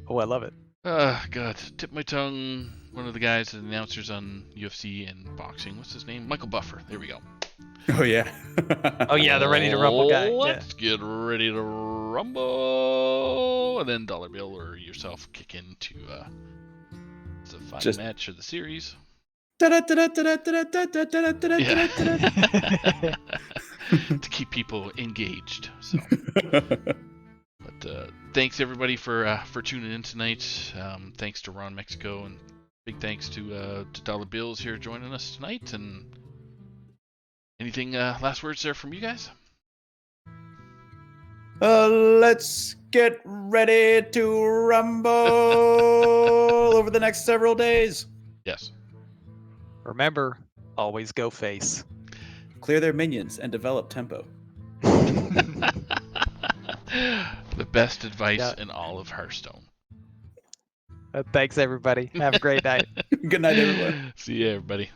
Oh, I love it. God, tip my tongue. One of the guys, the announcers on UFC and boxing. What's his name? Michael Buffer. There we go. Oh yeah. Oh yeah, the Ready to Rumble guy. Yeah. Let's get ready to rumble, and then Dollar Bill or yourself kick into the final Just- match of the series. Yeah. To keep people engaged. So, but thanks everybody for tuning in tonight. Thanks to Ron Mexico, and big thanks to Dollar Bills here joining us tonight. And anything last words there from you guys? Let's get ready to rumble over the next several days. Yes. Remember, always go face. Clear their minions and develop tempo. The best advice Yeah. in all of Hearthstone. Thanks everybody. Have a great night. Good night, everyone. See you, everybody.